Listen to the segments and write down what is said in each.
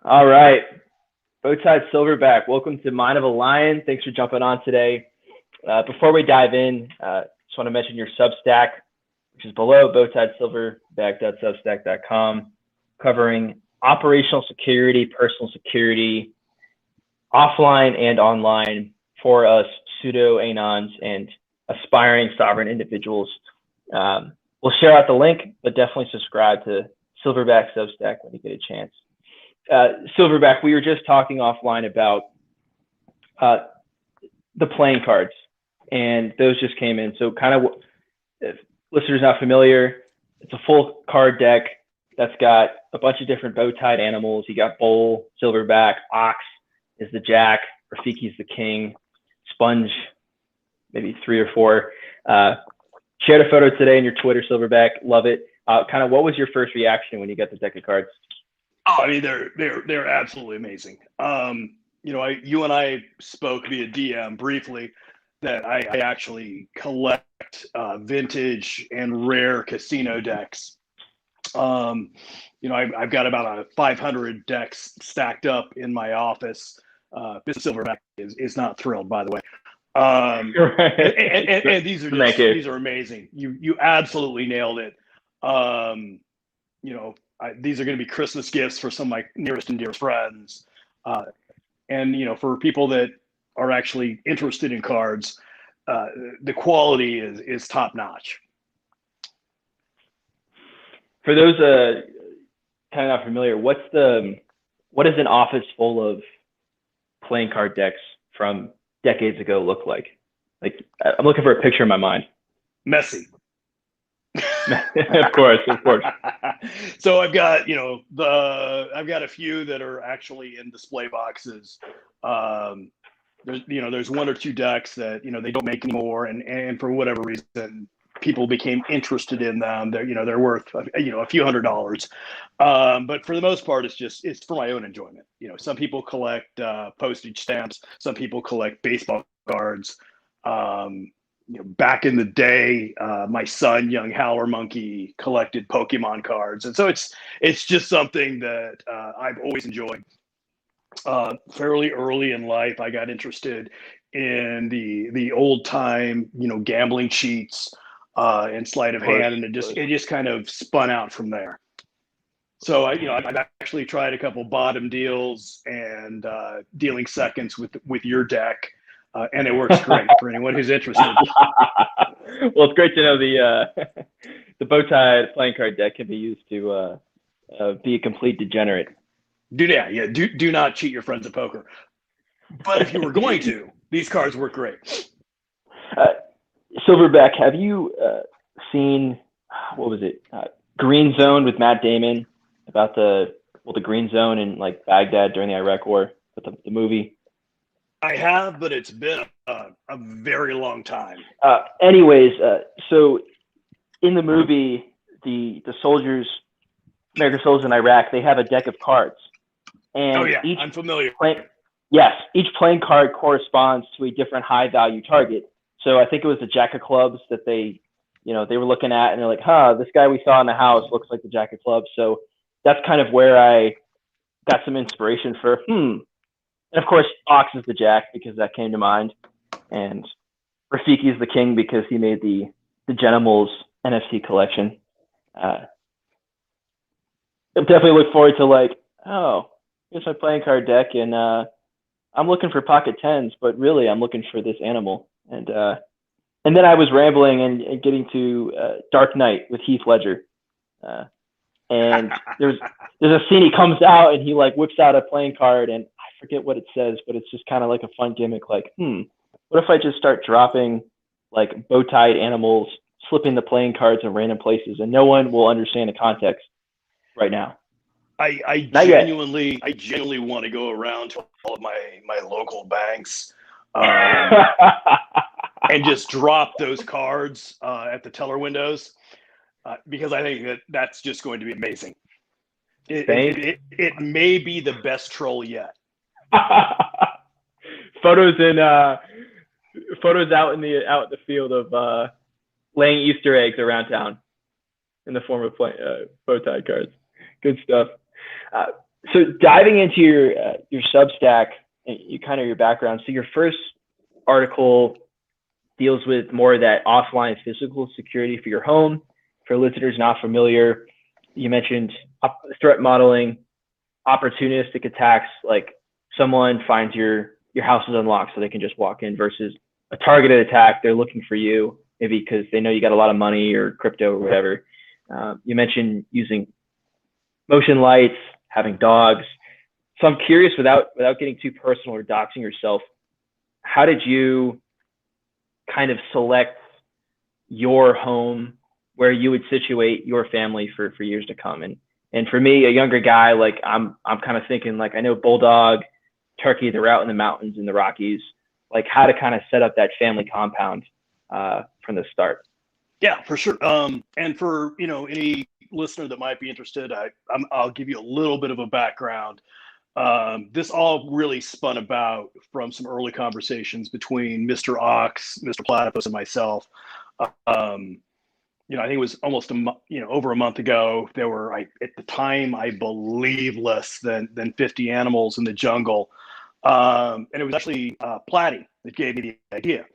All right. Bowtie Silverback, welcome to Mind of a Lion. Thanks for jumping on today. Before we dive in, just want to mention your Substack, which is below bowtiesilverback.substack.com, covering operational security, personal security, offline and online for us pseudo-anons and aspiring sovereign individuals. We'll share out the link, but definitely subscribe to Silverback Substack when you get a chance. Silverback, we were just talking offline about the playing cards, and those just came in. So kind of, if listeners not familiar, it's a full card deck that's got a bunch of different bow-tied animals. You got bull, silverback, ox is the jack, Rafiki's the king, sponge, maybe 3 or 4. Shared a photo today in your Twitter, Silverback. Love it. Kind of, what was your first reaction when you got the deck of cards? Oh, I mean, they're absolutely amazing. You and I spoke via DM briefly that I actually collect vintage and rare casino decks. I've got about 500 decks stacked up in my office. Mr. Silverback is not thrilled, by the way. And these are amazing. You absolutely nailed it. These are going to be Christmas gifts for some of my nearest and dearest friends. And for people that are actually interested in cards, the quality is top notch. For those kind of not familiar, what does an office full of playing card decks from decades ago look like? Like, I'm looking for a picture in my mind. Messy. Of course. So I've got I've got a few that are actually in display boxes. There's 1 or 2 decks that they don't make anymore, and for whatever reason people became interested in them. They're worth a few $100s, but for the most part it's for my own enjoyment. Some people collect postage stamps, some people collect baseball cards. Back in the day, my son, young Howler Monkey, collected Pokemon cards. And so it's just something that I've always enjoyed. Fairly early in life, I got interested in the old time, gambling cheats and sleight of hand, and it just kind of spun out from there. So I've actually tried a couple bottom deals and dealing seconds with your deck. And it works great for anyone who's interested. Well, it's great to know the bow tie playing card deck can be used to be a complete degenerate. Do not cheat your friends at poker. But if you were going to, these cards work great. Silverback, have you seen, what was it, Green Zone with Matt Damon, about the Green Zone in like Baghdad during the Iraq War, with the movie? I have, but it's been a very long time. So in the movie, the soldiers, American soldiers in Iraq, they have a deck of cards. And I'm familiar. Each playing card corresponds to a different high value target. So I think it was the Jack of Clubs that they were looking at, and they're like, this guy we saw in the house looks like the Jack of Clubs. So that's kind of where I got some inspiration for, And of course, Ox is the jack because that came to mind, and Rafiki is the king because he made the Genimals NFC collection. I definitely look forward to here's my playing card deck, and I'm looking for pocket tens, but really I'm looking for this animal. And then I was rambling and getting to Dark Knight with Heath Ledger. And there's a scene, he comes out and he whips out a playing card, and I forget what it says, but it's just kind of like a fun gimmick. What if I just start dropping bow-tied animals, slipping the playing cards in random places, and no one will understand the context right now? I genuinely want to go around to all of my local banks and just drop those cards at the teller windows. Because I think that's just going to be amazing. It may be the best troll yet. Photos out in the field of laying Easter eggs around town in the form of bow tie cards. Good stuff. So diving into your Substack, you kind of your background. So your first article deals with more of that offline physical security for your home. For listeners not familiar, you mentioned threat modeling, opportunistic attacks, like someone finds your house is unlocked so they can just walk in, versus a targeted attack. They're looking for you, maybe because they know you got a lot of money or crypto or whatever. You mentioned using motion lights, having dogs. So I'm curious, without getting too personal or doxing yourself, how did you kind of select your home where you would situate your family for years to come? And for me, a younger guy, like I'm kind of thinking, like, I know bulldog, turkey, they're out in the mountains in the Rockies, like how to kind of set up that family compound from the start. Yeah, for sure. And for, any listener that might be interested, I'll give you a little bit of a background. This all really spun about from some early conversations between Mr. Ox, Mr. Platypus, and myself. I think it was almost over a month ago. There were, at the time, I believe, less than 50 animals in the jungle, and it was actually Platy that gave me the idea.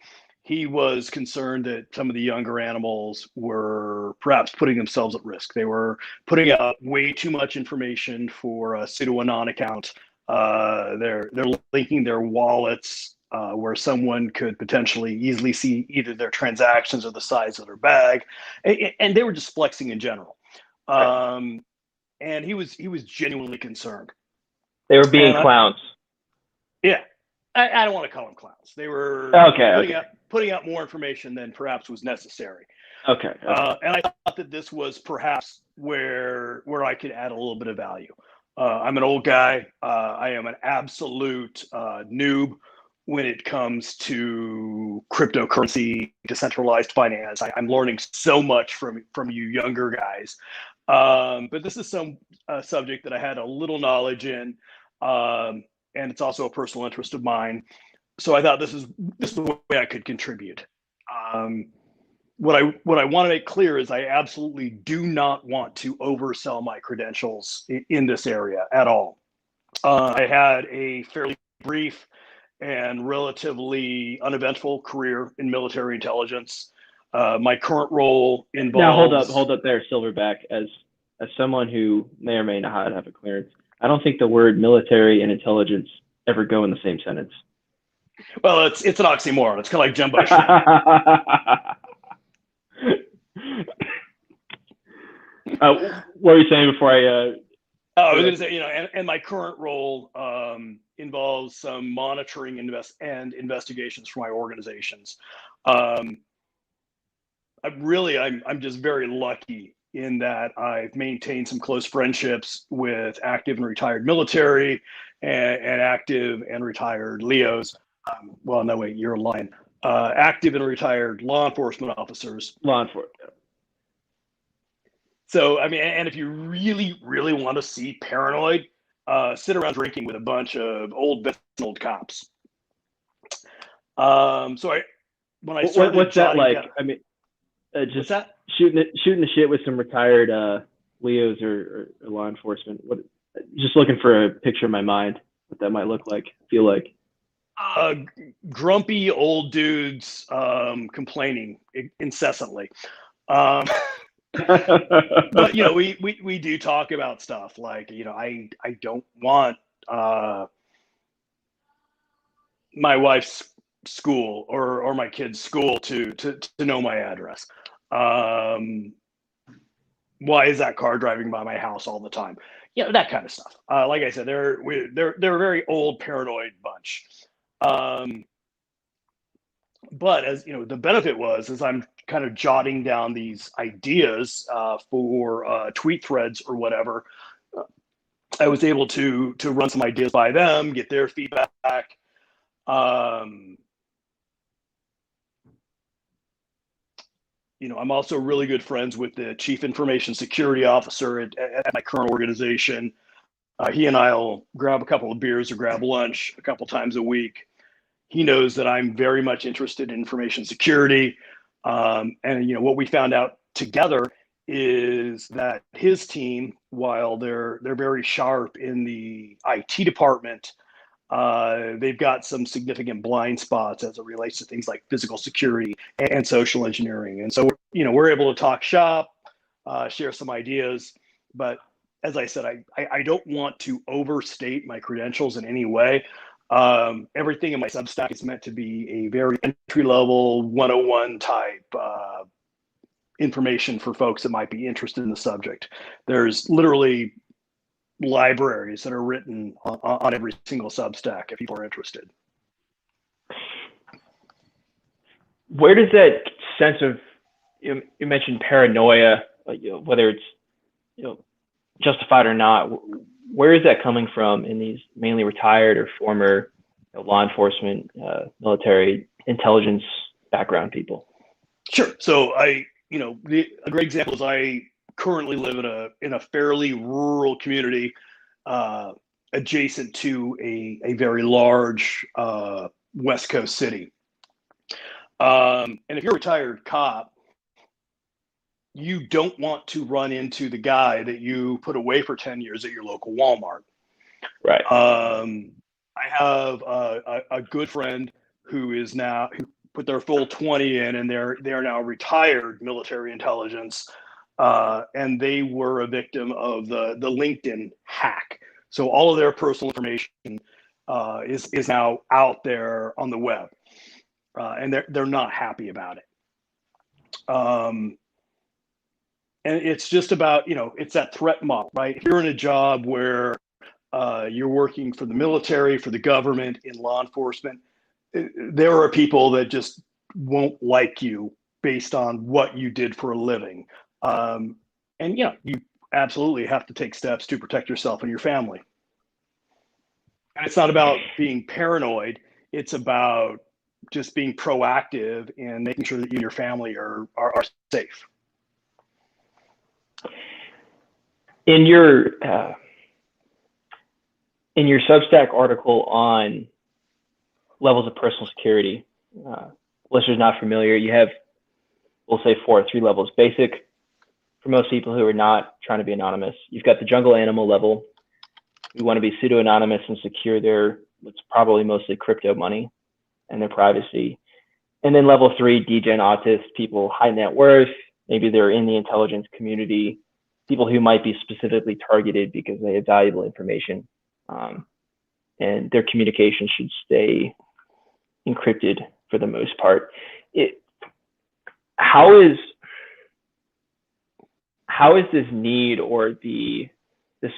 He was concerned that some of the younger animals were perhaps putting themselves at risk. They were putting out way too much information for a pseudo-anon account. They're linking their wallets where someone could potentially easily see either their transactions or the size of their bag, and they were just flexing in general. And he was genuinely concerned. They were being clowns. Yeah, I don't want to call them clowns. They were putting out more information than perhaps was necessary. Okay. And I thought that this was perhaps where I could add a little bit of value. I'm an old guy. I am an absolute noob when it comes to cryptocurrency, decentralized finance. I'm learning so much from you younger guys. But this is some subject that I had a little knowledge in, and it's also a personal interest of mine. So I thought this is the way I could contribute. What I want to make clear is I absolutely do not want to oversell my credentials in this area at all. I had a fairly brief and relatively uneventful career in military intelligence. My current role involves. Now hold up there, Silverback. As someone who may or may not have a clearance, I don't think the word military and intelligence ever go in the same sentence. Well, it's an oxymoron. It's kind of like jumbo shrimp. What were you saying before I? I was going to say, and my current role involves some monitoring and investigations for my organizations. I'm just very lucky in that I've maintained some close friendships with active and retired military and active and retired LEOs. Well, no, wait, you're a lion. Active and retired law enforcement officers. Law enforcement. So, I mean, and if you really, really want to see paranoid, sit around drinking with a bunch of old cops. So when I started, what's that like? I mean, just that? shooting the shit with some retired Leos or law enforcement. What? Just looking for a picture in my mind what that might look like, feel like. Grumpy old dudes complaining incessantly. But we do talk about stuff like I don't want my wife's school or my kid's school to know my address. Why is that car driving by my house all the time? That kind of stuff. Like I said, they're a very old paranoid bunch. But as the benefit was, as I'm kind of jotting down these ideas for tweet threads or whatever, I was able to run some ideas by them, get their feedback. I'm also really good friends with the chief information security officer at my current organization. He and I'll grab a couple of beers or grab lunch a couple times a week. He knows that I'm very much interested in information security. And what we found out together is that his team, while they're very sharp in the IT department, they've got some significant blind spots as it relates to things like physical security and social engineering. And so, we're able to talk shop, share some ideas. But as I said, I don't want to overstate my credentials in any way. Everything in my Substack is meant to be a very entry-level 101 type information for folks that might be interested in the subject. There's literally libraries that are written on every single Substack if people are interested. Where does that sense of, you mentioned paranoia, whether it's justified or not, where is that coming from in these mainly retired or former law enforcement, military, intelligence background people? Sure. So a great example is I currently live in a fairly rural community adjacent to a very large West Coast city. And if you're a retired cop, you don't want to run into the guy that you put away for 10 years at your local Walmart. Right. I have a good friend who put their full 20 in, and they're now retired military intelligence, and they were a victim of the LinkedIn hack. So all of their personal information is now out there on the web, and they're not happy about it. And it's just about, it's that threat model, right? If you're in a job where you're working for the military, for the government, in law enforcement, there are people that just won't like you based on what you did for a living. And you absolutely have to take steps to protect yourself and your family. And it's not about being paranoid. It's about just being proactive and making sure that you and your family are safe. In your Substack article on levels of personal security, listeners not familiar, you have, we'll say 3 levels. Basic, for most people who are not trying to be anonymous. You've got the jungle animal level. We want to be pseudo-anonymous and secure their, what's probably mostly crypto money and their privacy. And then level 3, degen autist, people high net worth, maybe they're in the intelligence community, people who might be specifically targeted because they have valuable information, and their communication should stay encrypted for the most part. How is this need or the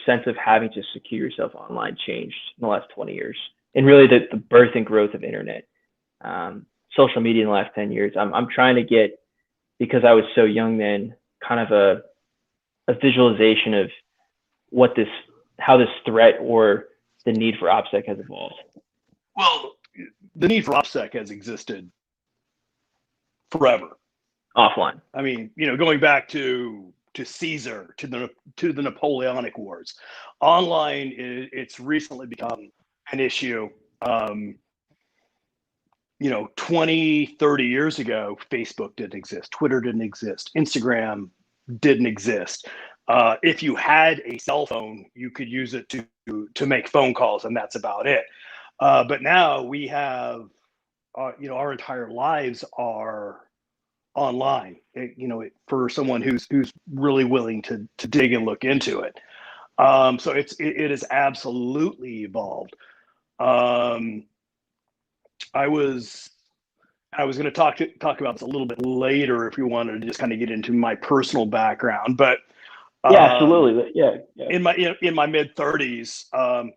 sense of having to secure yourself online changed in the last 20 years? And really the birth and growth of internet, social media in the last 10 years. I'm trying to get, because I was so young then, kind of a visualization of how this threat or the need for OpSec has evolved. Well, the need for OpSec has existed forever. Offline. I mean, going back to Caesar, to the Napoleonic Wars. Online, it's recently become an issue. 20, 30 years ago, Facebook didn't exist. Twitter didn't exist. Instagram didn't exist. If you had a cell phone, you could use it to make phone calls, and that's about it. But now we have, our entire lives are online. For someone who's really willing to dig and look into it. So it has absolutely evolved. I was going to talk about this a little bit later if you wanted to just kind of get into my personal background, but yeah, absolutely. Yeah. In my mid 30s, I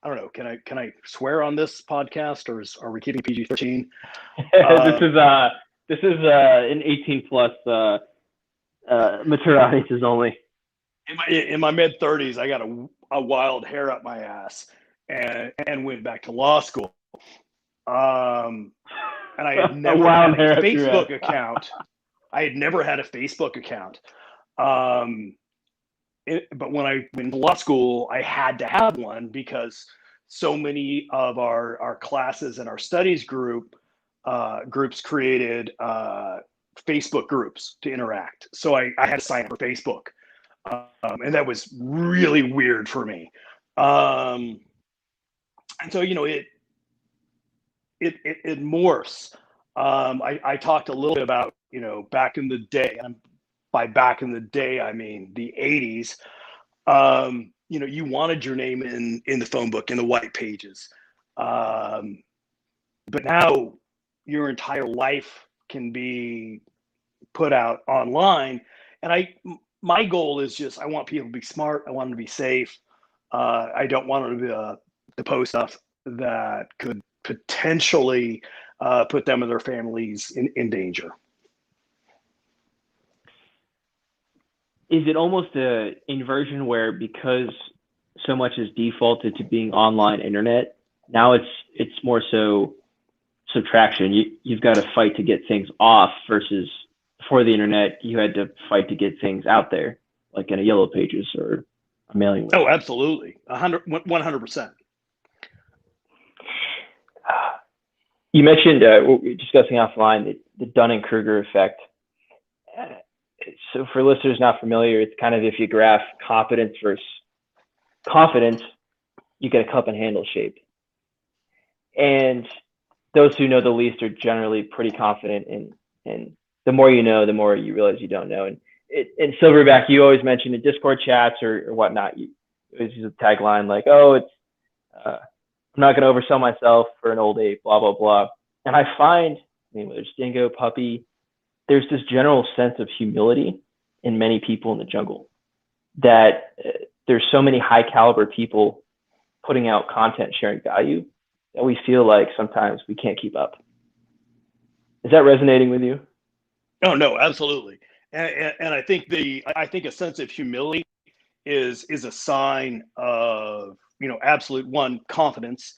don't know. Can I swear on this podcast, or are we keeping PG-13? This is an 18 plus mature audiences only. In my mid 30s, I got a wild hair up my ass and went back to law school. And I had never had a Facebook account. I had never had a Facebook account. But when I went to law school, I had to have one because so many of our classes and our studies groups created Facebook groups to interact. So I had to sign up for Facebook. And that was really weird for me. And so, it morphs. I talked a little bit about, back in the day, and by back in the day, I mean the 80s. You wanted your name in the phone book, in the white pages. But now your entire life can be put out online. And my goal is just, I want people to be smart. I want them to be safe. I don't want them to post stuff that could potentially put them and their families in danger. Is it almost a inversion where, because so much is defaulted to being online internet, now it's more so subtraction? You've got to fight to get things off, versus before the internet, you had to fight to get things out there, like in a yellow pages or a mailing list. Oh, absolutely. 100%. You mentioned, we were discussing offline, the Dunning-Kruger effect. So for listeners not familiar, it's kind of, if you graph competence versus confidence, you get a cup and handle shape. And those who know the least are generally pretty confident, and the more you know, the more you realize you don't know. And in Silverback, you always mention in Discord chats or whatnot, you always use a tagline like, "Oh, I'm not going to oversell myself for an old ape, blah, blah, blah." And I find, whether it's dingo, puppy, there's this general sense of humility in many people in the jungle, that there's so many high caliber people putting out content, sharing value, that we feel like sometimes we can't keep up. Is that resonating with you? Oh, no, absolutely. And I think a sense of humility is a sign of, absolute, one, confidence,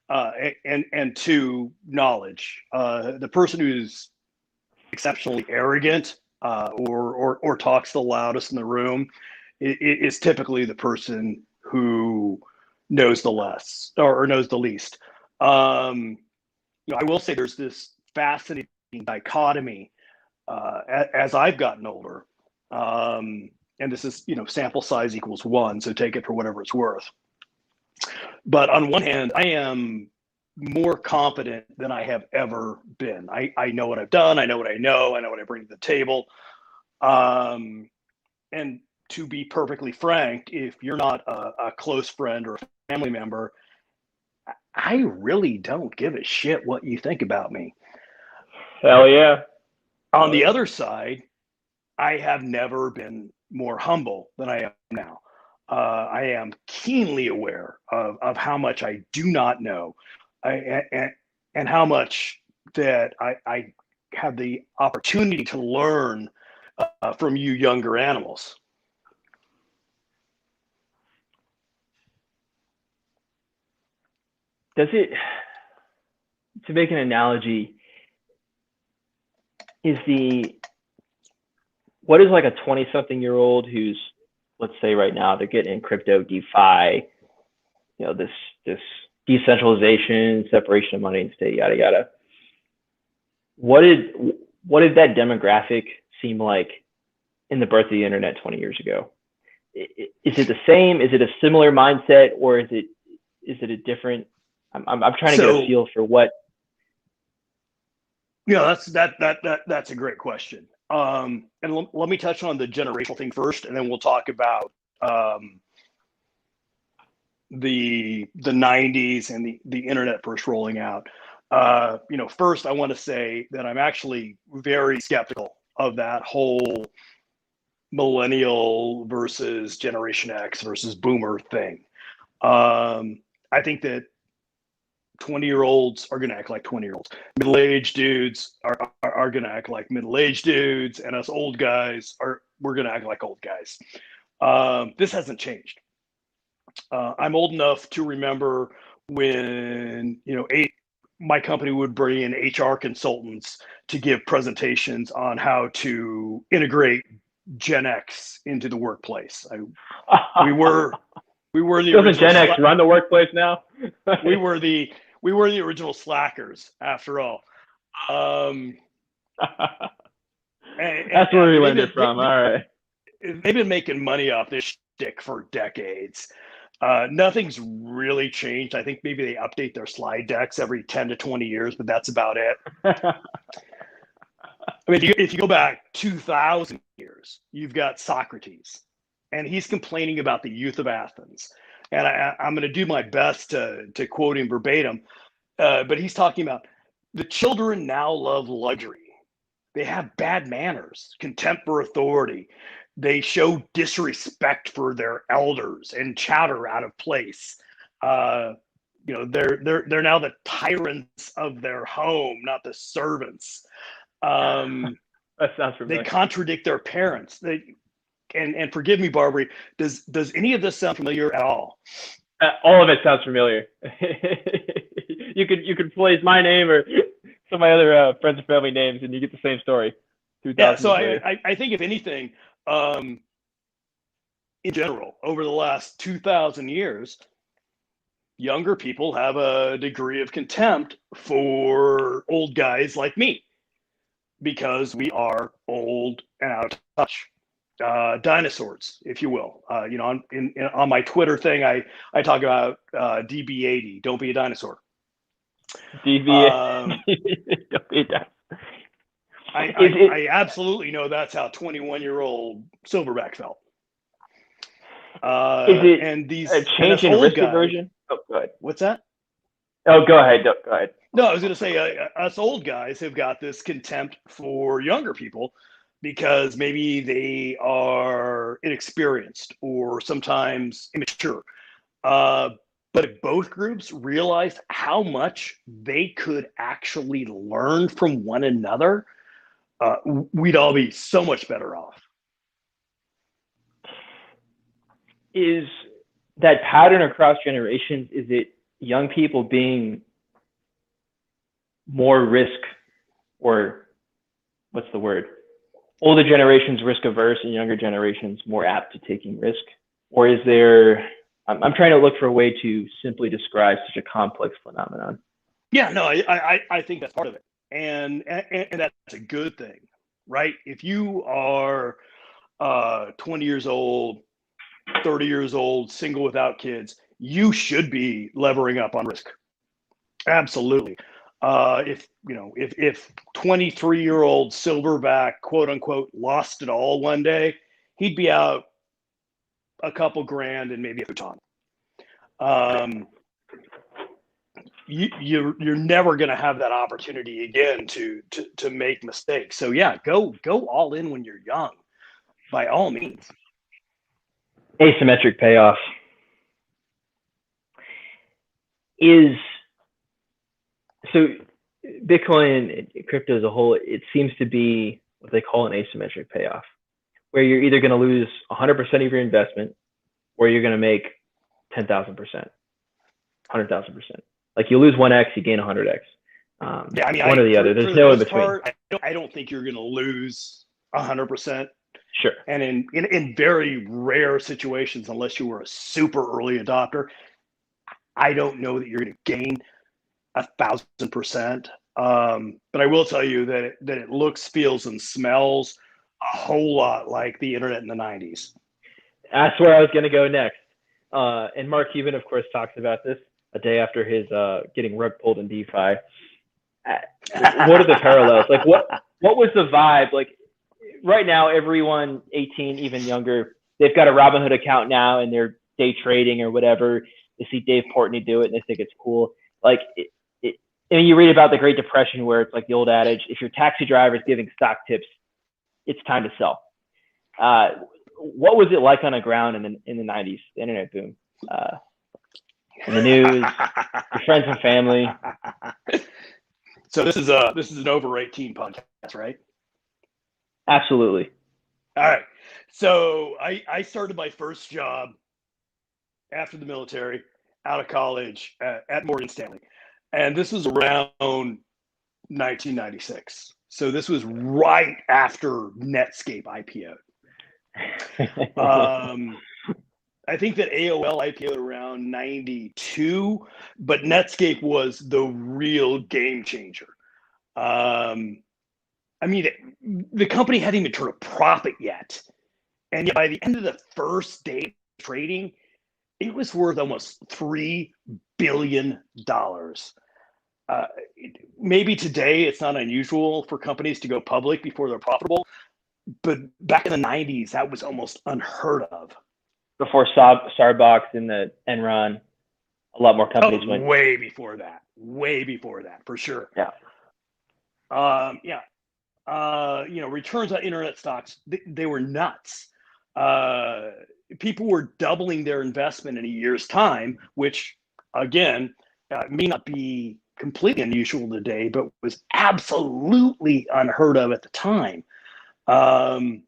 and two, knowledge. The person who's exceptionally arrogant, or talks the loudest in the room is typically the person who knows the less, or knows the least. I will say there's this fascinating dichotomy as I've gotten older, and this is, sample size equals 1, so take it for whatever it's worth. But on one hand, I am more confident than I have ever been. I know what I've done. I know what I know. I know what I bring to the table. And to be perfectly frank, if you're not a close friend or a family member, I really don't give a shit what you think about me. Hell yeah. On the other side, I have never been more humble than I am now. I am keenly aware of how much I do not know, and how much that I have the opportunity to learn from you younger animals. Does it, to make an analogy, what is like a 20-something-year-old who's, let's say right now, they're getting in crypto, DeFi, this decentralization, separation of money and state, yada yada. What did that demographic seem like in the birth of the internet 20 years ago? Is it the same? Is it a similar mindset, or is it a different? I'm trying to get a feel for what. That's a great question. And let me touch on the generational thing first, and then we'll talk about the 90s and the internet first rolling out. First I want to say that I'm actually very skeptical of that whole millennial versus Generation X versus boomer thing. I think that 20-year-olds are going to act like 20-year-olds. Middle-aged dudes are going to act like middle-aged dudes, and us old guys we're going to act like old guys. This hasn't changed. I'm old enough to remember when, my company would bring in HR consultants to give presentations on how to integrate Gen X into the workplace. We were the Doesn't Gen X run the workplace now? we were the original slackers, after all. That's I where we mean, learned it from. All right. they've been making money off this shtick for decades. Nothing's really changed. I think maybe they update their slide decks every 10 to 20 years, but that's about it. I mean, if you go back 2,000 years, you've got Socrates, and he's complaining about the youth of Athens. And I'm going to do my best to quote him verbatim, but he's talking about the children now love luxury. They have bad manners, contempt for authority. They show disrespect for their elders and chatter out of place. They're now the tyrants of their home, not the servants. That sounds They familiar. contradict their parents. And forgive me, Barbary. Does any of this sound familiar at all? All of it sounds familiar. You could place my name or some of my other friends and family names, and you get the same story. 2,000 Yeah. So years later. I think if anything, in general, over the last 2,000 years, younger people have a degree of contempt for old guys like me because we are old and out of touch. Dinosaurs, if you will. On my Twitter thing, I talk about DB80. Don't be a dinosaur. DV. I absolutely know that's how 21-year-old Silverback felt. Is it and these a change in risk aversion? Oh, go ahead. What's that? Oh, go ahead. Go ahead. No, I was going to say us old guys have got this contempt for younger people because maybe they are inexperienced or sometimes immature. But if both groups realized how much they could actually learn from one another, we'd all be so much better off. Is that pattern across generations? Is it young people being more risk, or what's the word? Older generations risk averse and younger generations more apt to taking risk? Or is there, I'm trying to look for a way to simply describe such a complex phenomenon. Yeah, no, I think that's part of it. And that's a good thing, right? If you are 20 years old, 30 years old, single without kids, you should be levering up on risk. Absolutely. If 23-year-old Silverback, quote unquote, lost it all one day, he'd be out a couple grand and maybe a futon. You're never going to have that opportunity again to make mistakes. So yeah, go all in when you're young, by all means. Asymmetric payoff is, so Bitcoin and crypto as a whole, it seems to be what they call an asymmetric payoff, where you're either going to lose 100% of your investment or you're going to make 10,000%, 100,000%. Like you lose 1x, you gain 100x. Yeah, I mean, one or the other. There's no in between. I don't think you're going to lose 100%. Sure. And in very rare situations, unless you were a super early adopter, I don't know that you're going to gain 1,000%. But I will tell you that it looks, feels, and smells a whole lot like the internet in the 90s. That's where I was going to go next. And Mark Cuban, of course, talks about this a day after his getting rug pulled in DeFi. What are the parallels? Like, what was the vibe? Like, right now, everyone 18, even younger, they've got a Robinhood account now, and they're day trading or whatever. They see Dave Portnoy do it, and they think it's cool. Like, I mean, you read about the Great Depression, where it's like the old adage: if your taxi driver is giving stock tips, it's time to sell. What was it like on the ground in the 90s, the internet boom? In the news, your friends and family. So this is an over 18 podcast, right? Absolutely. All right. So I started my first job after the military, out of college, at Morgan Stanley, and this was around 1996. So this was right after Netscape IPO'd. I think that AOL IPO'd around 92, but Netscape was the real game changer. I I mean, the company hadn't even turned a profit yet. And yet by the end of the first day of trading, it was worth almost $3 billion. Maybe today it's not unusual for companies to go public before they're profitable, but back in the 90s, that was almost unheard of. Before Starbucks and the Enron, a lot more companies went. Way before that, for sure. Yeah. Returns on internet stocks, they were nuts. People were doubling their investment in a year's time, which again may not be completely unusual today, but was absolutely unheard of at the time. From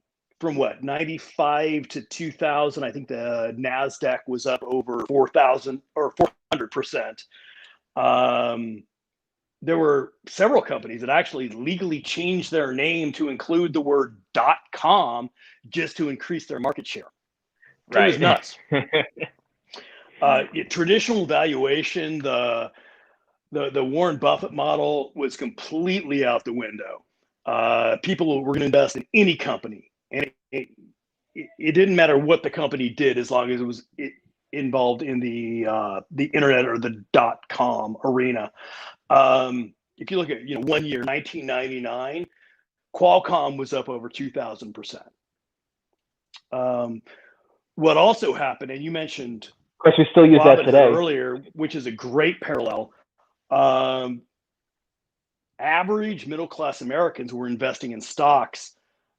95 to 2000, I think the NASDAQ was up over 4,000 or 400%. There were several companies that actually legally changed their name to include the word .com just to increase their market share. Right. It was nuts. Traditional valuation, the Warren Buffett model was completely out the window. People were going to invest in any company, and it didn't matter what the company did as long as it was involved in the internet or the .com arena. If you look at 1 year, 1999, Qualcomm was up over 2,000%. What also happened, and you mentioned, of course, we still use that today earlier, which is a great parallel. Average middle-class Americans were investing in stocks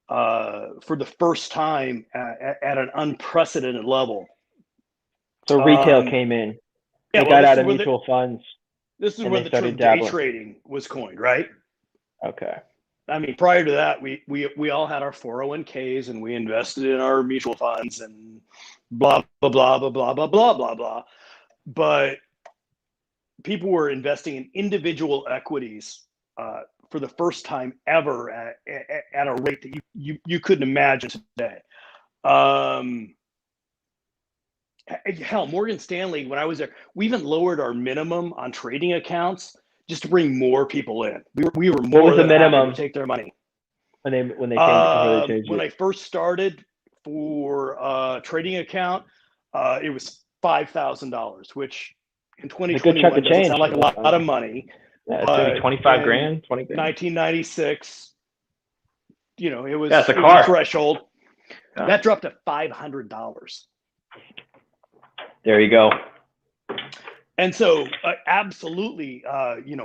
for the first time at an unprecedented level. So retail came in. They got out of mutual funds. This is when the term day trading was coined, right? Okay. I mean, prior to that, we all had our 401ks and we invested in our mutual funds and blah, blah, blah, blah, blah, blah, blah, blah, blah. But people were investing in individual equities for the first time ever at a rate that you couldn't imagine today. Hell, Morgan Stanley, when I was there, we even lowered our minimum on trading accounts just to bring more people in. We were more than happy to take their money. When they came to change when I first started for a trading account, it was $5,000, which in 2021 doesn't sound like a lot of money. Yeah, it's maybe 25 grand, 20 grand. 1996, it was, that's a it car. was a threshold. Yeah. That dropped to $500. There you go. And so absolutely,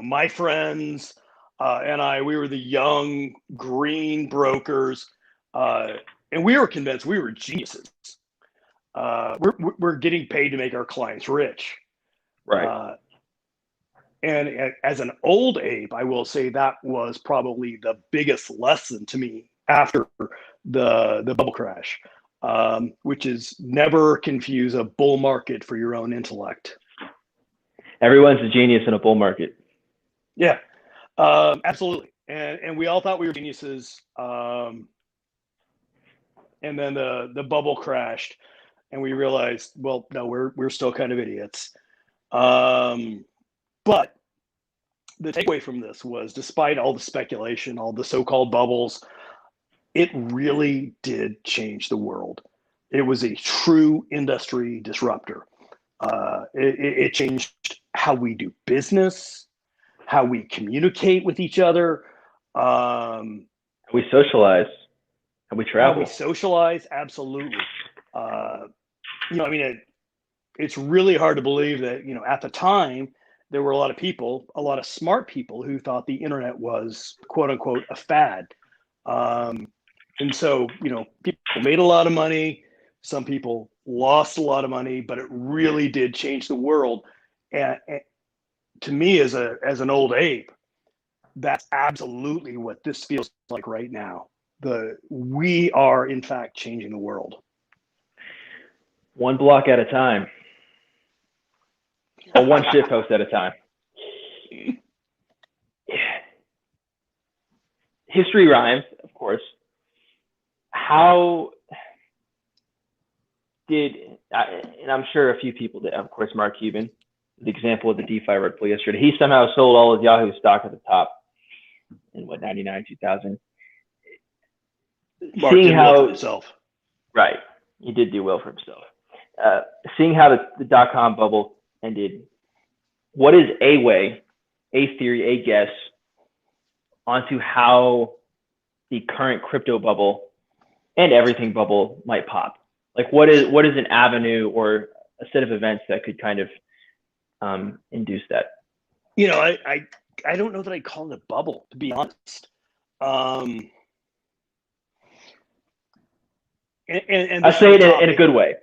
my friends and I, we were the young green brokers, and we were convinced we were geniuses. We're getting paid to make our clients rich. Right. And as an old ape, I will say that was probably the biggest lesson to me after the bubble crash, which is never confuse a bull market for your own intellect. Everyone's a genius in a bull market. Yeah, absolutely. And we all thought we were geniuses. And then the bubble crashed, and we realized, well, no, we're still kind of idiots. But the takeaway from this was, despite all the speculation, all the so-called bubbles, it really did change the world. It was a true industry disruptor. It changed how we do business, how we communicate with each other. We socialize, how we travel. How we socialize, absolutely. It's really hard to believe that, at the time, there were a lot of smart people who thought the internet was, quote unquote, a fad. And so, people made a lot of money. Some people lost a lot of money, but it really did change the world. And to me, as an old ape, that's absolutely what this feels like right now. We are, in fact, changing the world. One block at a time. Or one shit post at a time. History rhymes, of course. How did, and I'm sure a few people did, of course, Mark Cuban, the example of the DeFi rug pull yesterday, he somehow sold all of Yahoo stock at the top in 99, 2000. Mark seeing did well for how himself. right, he did do well for himself. Seeing how the dot-com bubble ended, what is a way, a theory, a guess onto how the current crypto bubble and everything bubble might pop? Like, what is an avenue or a set of events that could kind of induce that? You know, I don't know that I'd call it a bubble, to be honest. And I this say is it a in a good way.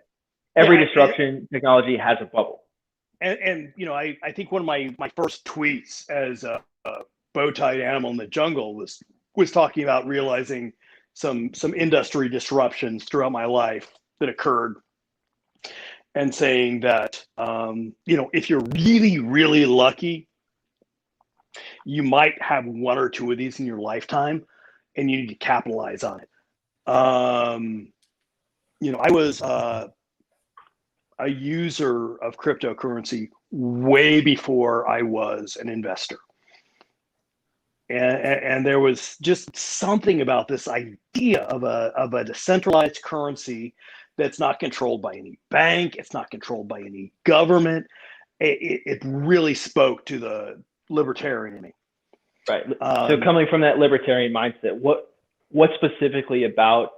Every Yeah, disruption technology has a bubble. and you know, I think one of my first tweets as a bow-tied animal in the jungle was talking about realizing some industry disruptions throughout my life that occurred, and saying that you know, if you're really lucky, you might have one or two of these in your lifetime, and you need to capitalize on it. You know, I was a user of cryptocurrency way before I was an investor. And there was just something about this idea of a decentralized currency that's not controlled by any bank, it's not controlled by any government. It really spoke to the libertarian in me. Right. So coming from that libertarian mindset, what specifically about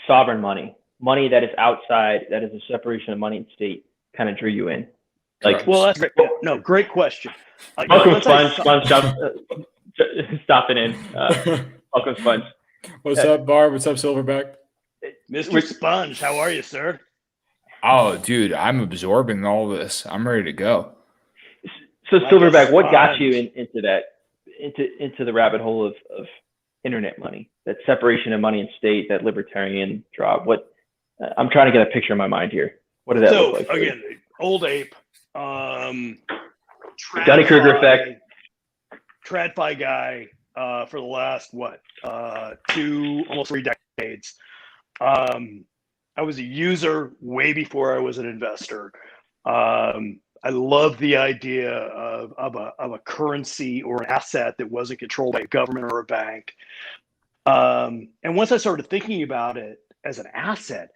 sovereign money that is outside, that is a separation of money and state, kind of drew you in? Like, well, that's great. No, great question. welcome, Sponge. Stopping in. Welcome, Sponge. What's up, Barb? What's up, Silverback? Mr. Sponge, how are you, sir? Oh, dude, I'm absorbing all this. I'm ready to go. So, Like Silverback, what got sponge. you into that, into the rabbit hole of internet money, that separation of money and state, that libertarian draw? What I'm trying to get a picture in my mind here. What did that look like? Again, old ape, Dunning Kruger effect. TradFi guy for the last almost 3 decades. I was a user way before I was an investor. I love the idea of a currency or an asset that wasn't controlled by a government or a bank. And once I started thinking about it as an asset,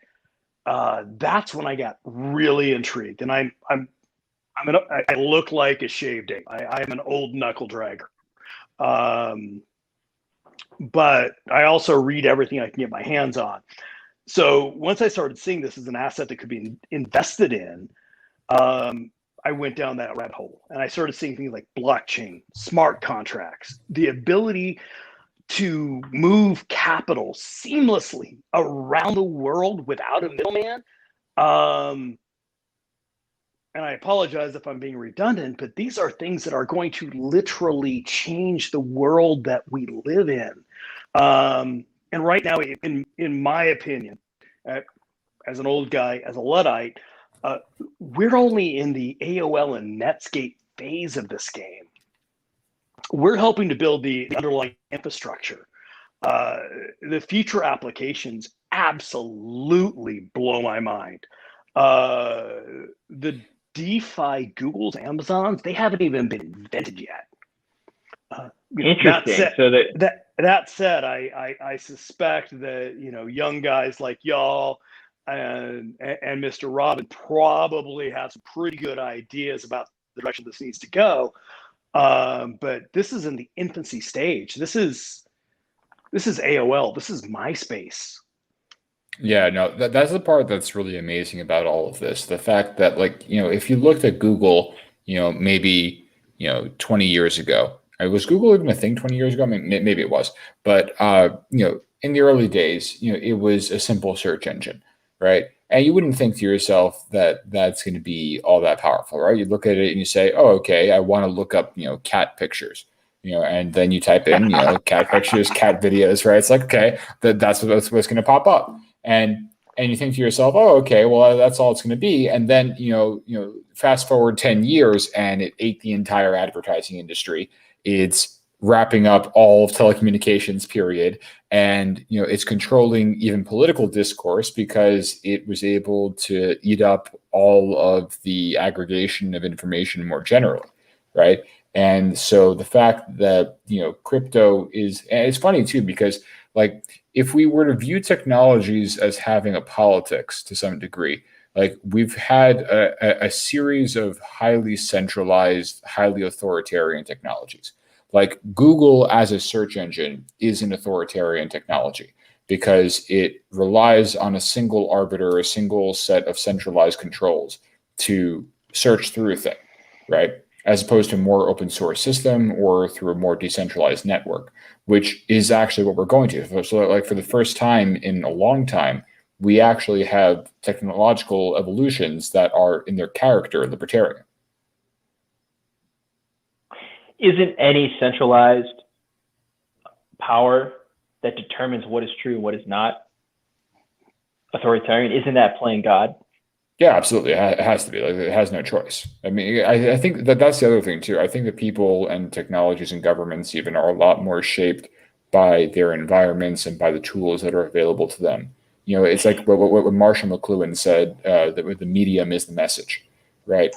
that's when I got really intrigued. And I look like a shaved ape. I am an old knuckle dragger. But I also read everything I can get my hands on. So once I started seeing this as an asset that could be invested in, I went down that rabbit hole, and I started seeing things like blockchain, smart contracts, the ability to move capital seamlessly around the world without a middleman. And I apologize if I'm being redundant, but these are things that are going to literally change the world that we live in. And right now, in my opinion, as an old guy, as a Luddite, we're only in the AOL and Netscape phase of this game. We're helping to build the underlying infrastructure. The future applications absolutely blow my mind. The DeFi, Google's, Amazon's, they haven't even been invented yet. Interesting. That said, I suspect that, you know, young guys like y'all and Mr. Robin probably have some pretty good ideas about the direction this needs to go. But this is in the infancy stage. This is AOL. This is MySpace. Yeah, no, that's the part that's really amazing about all of this. The fact that, like, you know, if you looked at Google, you know, maybe, 20 years ago, was Google even a thing 20 years ago? I mean, maybe it was, but, in the early days, it was a simple search engine, right? And you wouldn't think to yourself that that's going to be all that powerful, right? You look at it and you say, oh, okay, I want to look up, cat pictures, and then you type in, cat pictures, cat videos, right? It's like, okay, that's what's going to pop up. And you think to yourself, oh, okay, well, that's all it's going to be. And then, fast forward 10 years and it ate the entire advertising industry. It's wrapping up all of telecommunications, period. And, it's controlling even political discourse because it was able to eat up all of the aggregation of information more generally, right? And so the fact that, crypto is, and it's funny too, because Like, if we were to view technologies as having a politics to some degree, like we've had a series of highly centralized, highly authoritarian technologies. Like Google as a search engine is an authoritarian technology because it relies on a single arbiter, a single set of centralized controls to search through a thing, right? As opposed to a more open source system or through a more decentralized network, which is actually what we're going to. So, like for the first time in a long time, we actually have technological evolutions that are in their character libertarian. Isn't any centralized power that determines what is true and what is not authoritarian? Isn't that playing God? Yeah, absolutely. It has to be. Like, it has no choice. I mean, I think that that's the other thing too. I think that people and technologies and governments even are a lot more shaped by their environments and by the tools that are available to them. You know, it's like what Marshall McLuhan said, that the medium is the message, right?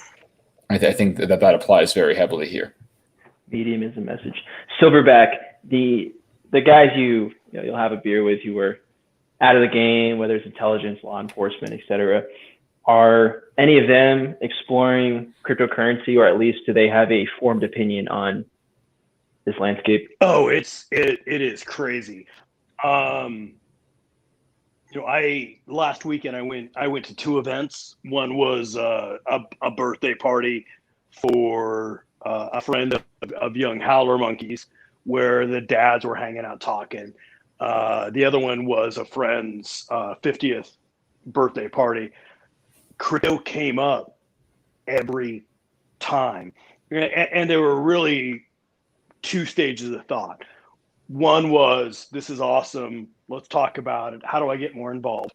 I think that applies very heavily here. Medium is the message. Silverback, the guys you'll have a beer with, you were out of the game, whether it's intelligence, law enforcement, etc. Are any of them exploring cryptocurrency, or at least do they have a formed opinion on this landscape? Oh, it is crazy. Last weekend I went to two events. One was a birthday party for a friend of young howler monkeys, where the dads were hanging out talking. The other one was a friend's 50th birthday party. Crypto came up every time, and there were really two stages of thought. One was, this is awesome, let's talk about it, how do I get more involved?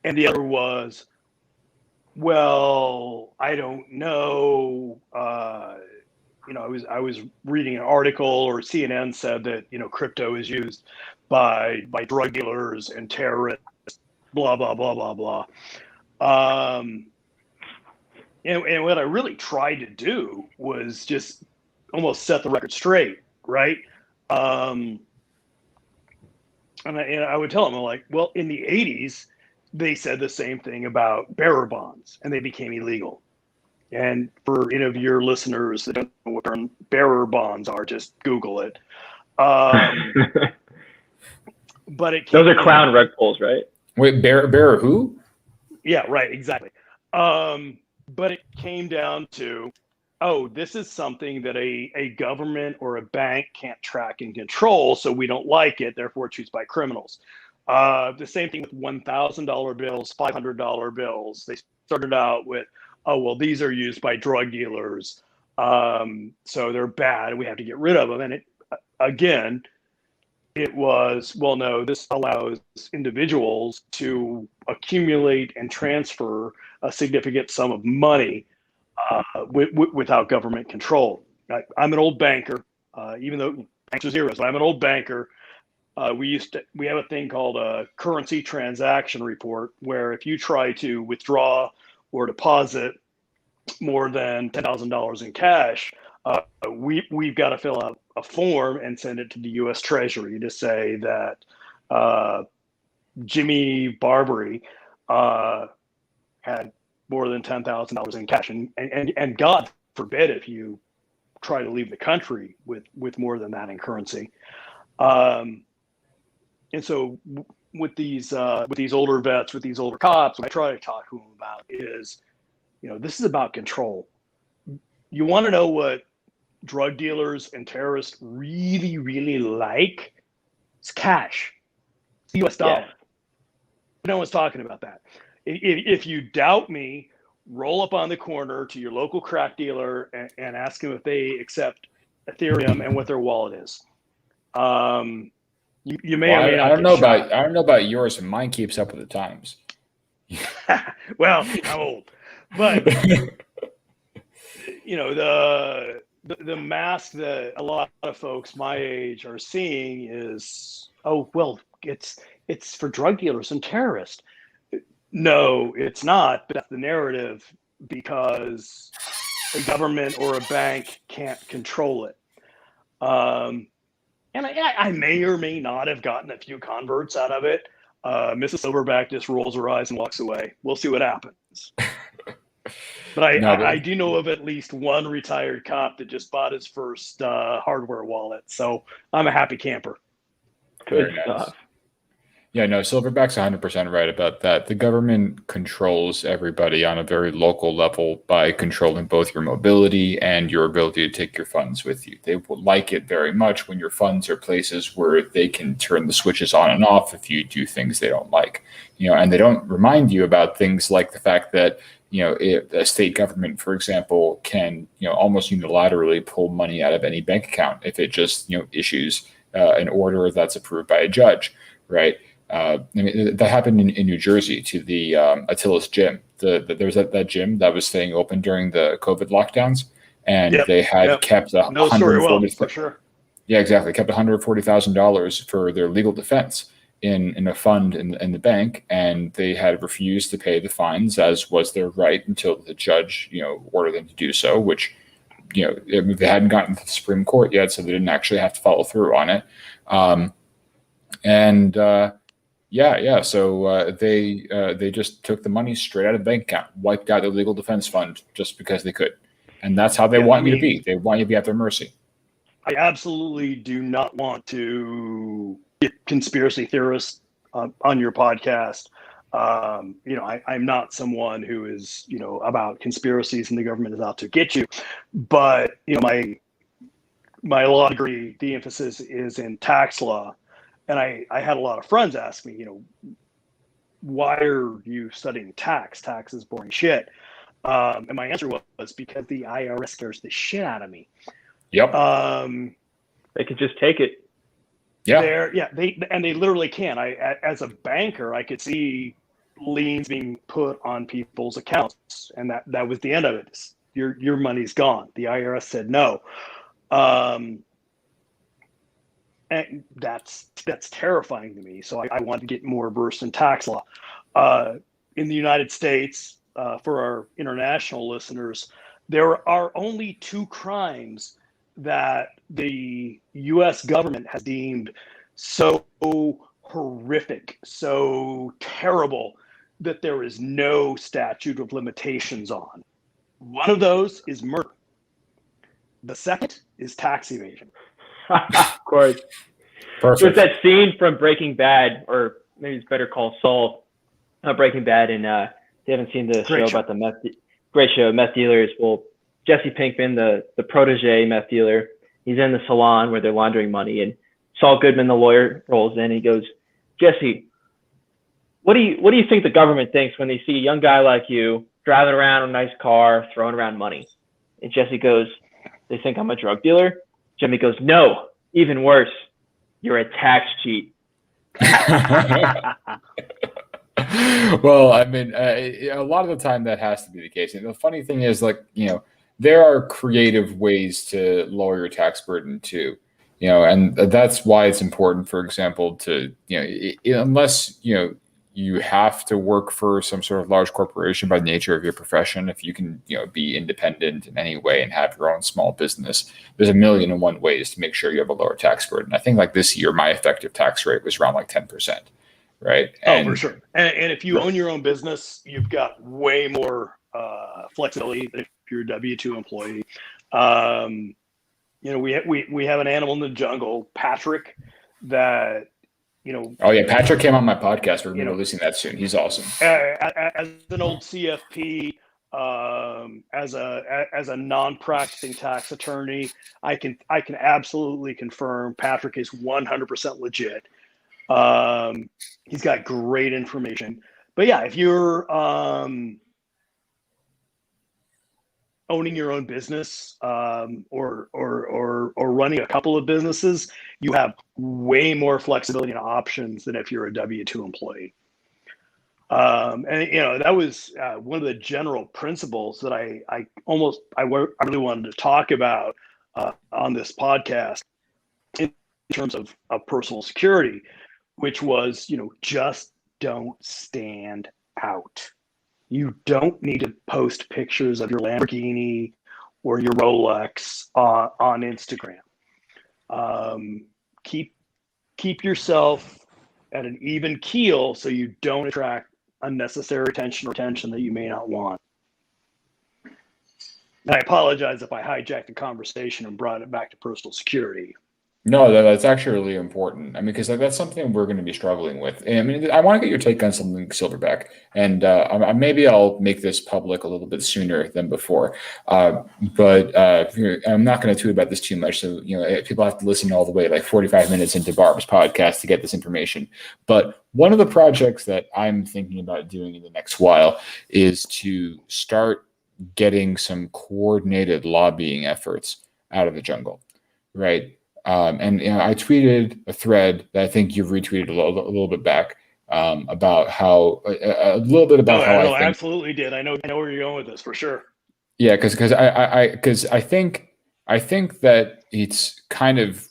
And the other was, well, I don't know. I was reading an article, or CNN said that crypto is used by drug dealers and terrorists, blah blah blah blah blah. And what I really tried to do was just almost set the record straight, right? And I would tell them, I'm like, well, in the 80s, they said the same thing about bearer bonds, and they became illegal. And for any of your listeners that don't know what bearer bonds are, just Google it. But those are clown rug pulls, right? Wait, bearer who? Yeah, right, exactly. But it came down to, this is something that a government or a bank can't track and control, so we don't like it, therefore it's used by criminals. The same thing with $1,000 bills, $500 bills. They started out with, these are used by drug dealers, so they're bad, and we have to get rid of them. And it was, well, no, this allows individuals to accumulate and transfer a significant sum of money without government control. I'm an old banker, even though banks are zeros, but I'm an old banker. We have a thing called a currency transaction report, where if you try to withdraw or deposit more than $10,000 in cash, we've got to fill out a form and send it to the U.S. Treasury to say that Jimmy Barbary had more than $10,000 in cash, and God forbid if you try to leave the country with more than that in currency. And so with these older vets, with these older cops, what I try to talk to them about is, this is about control. You want to know what drug dealers and terrorists really, really like? It's cash. It's the US dollar. Yeah. No one's talking about that. If you doubt me, roll up on the corner to your local crack dealer and ask them if they accept Ethereum and what their wallet is. You may or may not. I don't know about yours, and mine keeps up with the times. Well, I'm old, but the mask that a lot of folks my age are seeing is, it's for drug dealers and terrorists. No, it's not. But that's the narrative, because a government or a bank can't control it. And and I may or may not have gotten a few converts out of it. Mrs. Silverback just rolls her eyes and walks away. We'll see what happens. But I do know of at least one retired cop that just bought his first hardware wallet. So I'm a happy camper. Good stuff. Yeah, no, Silverback's 100% right about that. The government controls everybody on a very local level by controlling both your mobility and your ability to take your funds with you. They will like it very much when your funds are places where they can turn the switches on and off if you do things they don't like. And they don't remind you about things like the fact that, if a state government, for example, can, almost unilaterally pull money out of any bank account if it just, issues an order that's approved by a judge, right? That happened in New Jersey to the Attila's gym. There was that gym that was staying open during the COVID lockdowns, and they had kept for sure. Yeah, exactly. Kept $140,000 for their legal defense in a fund in the bank, and they had refused to pay the fines, as was their right, until the judge ordered them to do so. Which they hadn't gotten to the Supreme Court yet, so they didn't actually have to follow through on it. So they just took the money straight out of the bank account, wiped out the legal defense fund just because they could, and that's how they want you to be. They want you to be at their mercy. I absolutely do not want to get conspiracy theorists on your podcast. I'm not someone who is about conspiracies and the government is out to get you, but my law degree, the emphasis is in tax law. And I had a lot of friends ask me, why are you studying tax? Tax is boring shit. And my answer was because the IRS scares the shit out of me. Yep. They could just take it. Yeah. They literally can. As a banker, I could see liens being put on people's accounts, and that was the end of it. Your money's gone. The IRS said no. And that's terrifying to me. So I want to get more versed in tax law. In the United States, for our international listeners, there are only 2 crimes that the U.S. government has deemed so horrific, so terrible, that there is no statute of limitations on. One of those is murder. The second is tax evasion. Of course. Perfect. There's that scene from Breaking Bad, or maybe it's Better Call Saul, Breaking Bad, and if you haven't seen the show about the meth dealers. Well, Jesse Pinkman, the protege meth dealer, he's in the salon where they're laundering money, and Saul Goodman, the lawyer, rolls in. He goes, "Jesse, what do you think the government thinks when they see a young guy like you driving around in a nice car, throwing around money?" And Jesse goes, "They think I'm a drug dealer?" Jimmy goes, "No, even worse. You're a tax cheat." Well, I mean, a lot of the time that has to be the case. And the funny thing is, there are creative ways to lower your tax burden too, and that's why it's important, for example, to, unless, you have to work for some sort of large corporation by the nature of your profession. If you can, be independent in any way and have your own small business, there's 1,000,001 ways to make sure you have a lower tax burden. I think this year, my effective tax rate was around 10%, right? For sure. And if you own your own business, you've got way more flexibility than if you're a W-2 employee. We have an animal in the jungle, Patrick, that, Oh yeah, Patrick came on my podcast. We're releasing that soon. He's awesome. As an old CFP, as a non-practicing tax attorney, I can absolutely confirm Patrick is 100% legit. He's got great information. But yeah, if you're owning your own business, or running a couple of businesses, you have way more flexibility and options than if you're a W-2 employee. That was one of the general principles that I really wanted to talk about on this podcast in terms of personal security, which was, just don't stand out. You don't need to post pictures of your Lamborghini or your Rolex on Instagram. keep yourself at an even keel so you don't attract unnecessary attention or attention that you may not want. And I apologize if I hijacked the conversation and brought it back to personal security. No, that's actually really important. I mean, because that's something we're going to be struggling with. And I mean, I want to get your take on something Silverback, and maybe I'll make this public a little bit sooner than before. But I'm not going to tweet about this too much, so people have to listen all the way, like 45 minutes into Barb's podcast, to get this information. But one of the projects that I'm thinking about doing in the next while is to start getting some coordinated lobbying efforts out of the jungle, right? And I tweeted a thread that I think you've retweeted a little bit back about how a little bit about how I think, absolutely did. I know where you're going with this for sure. Yeah, because I think that it's kind of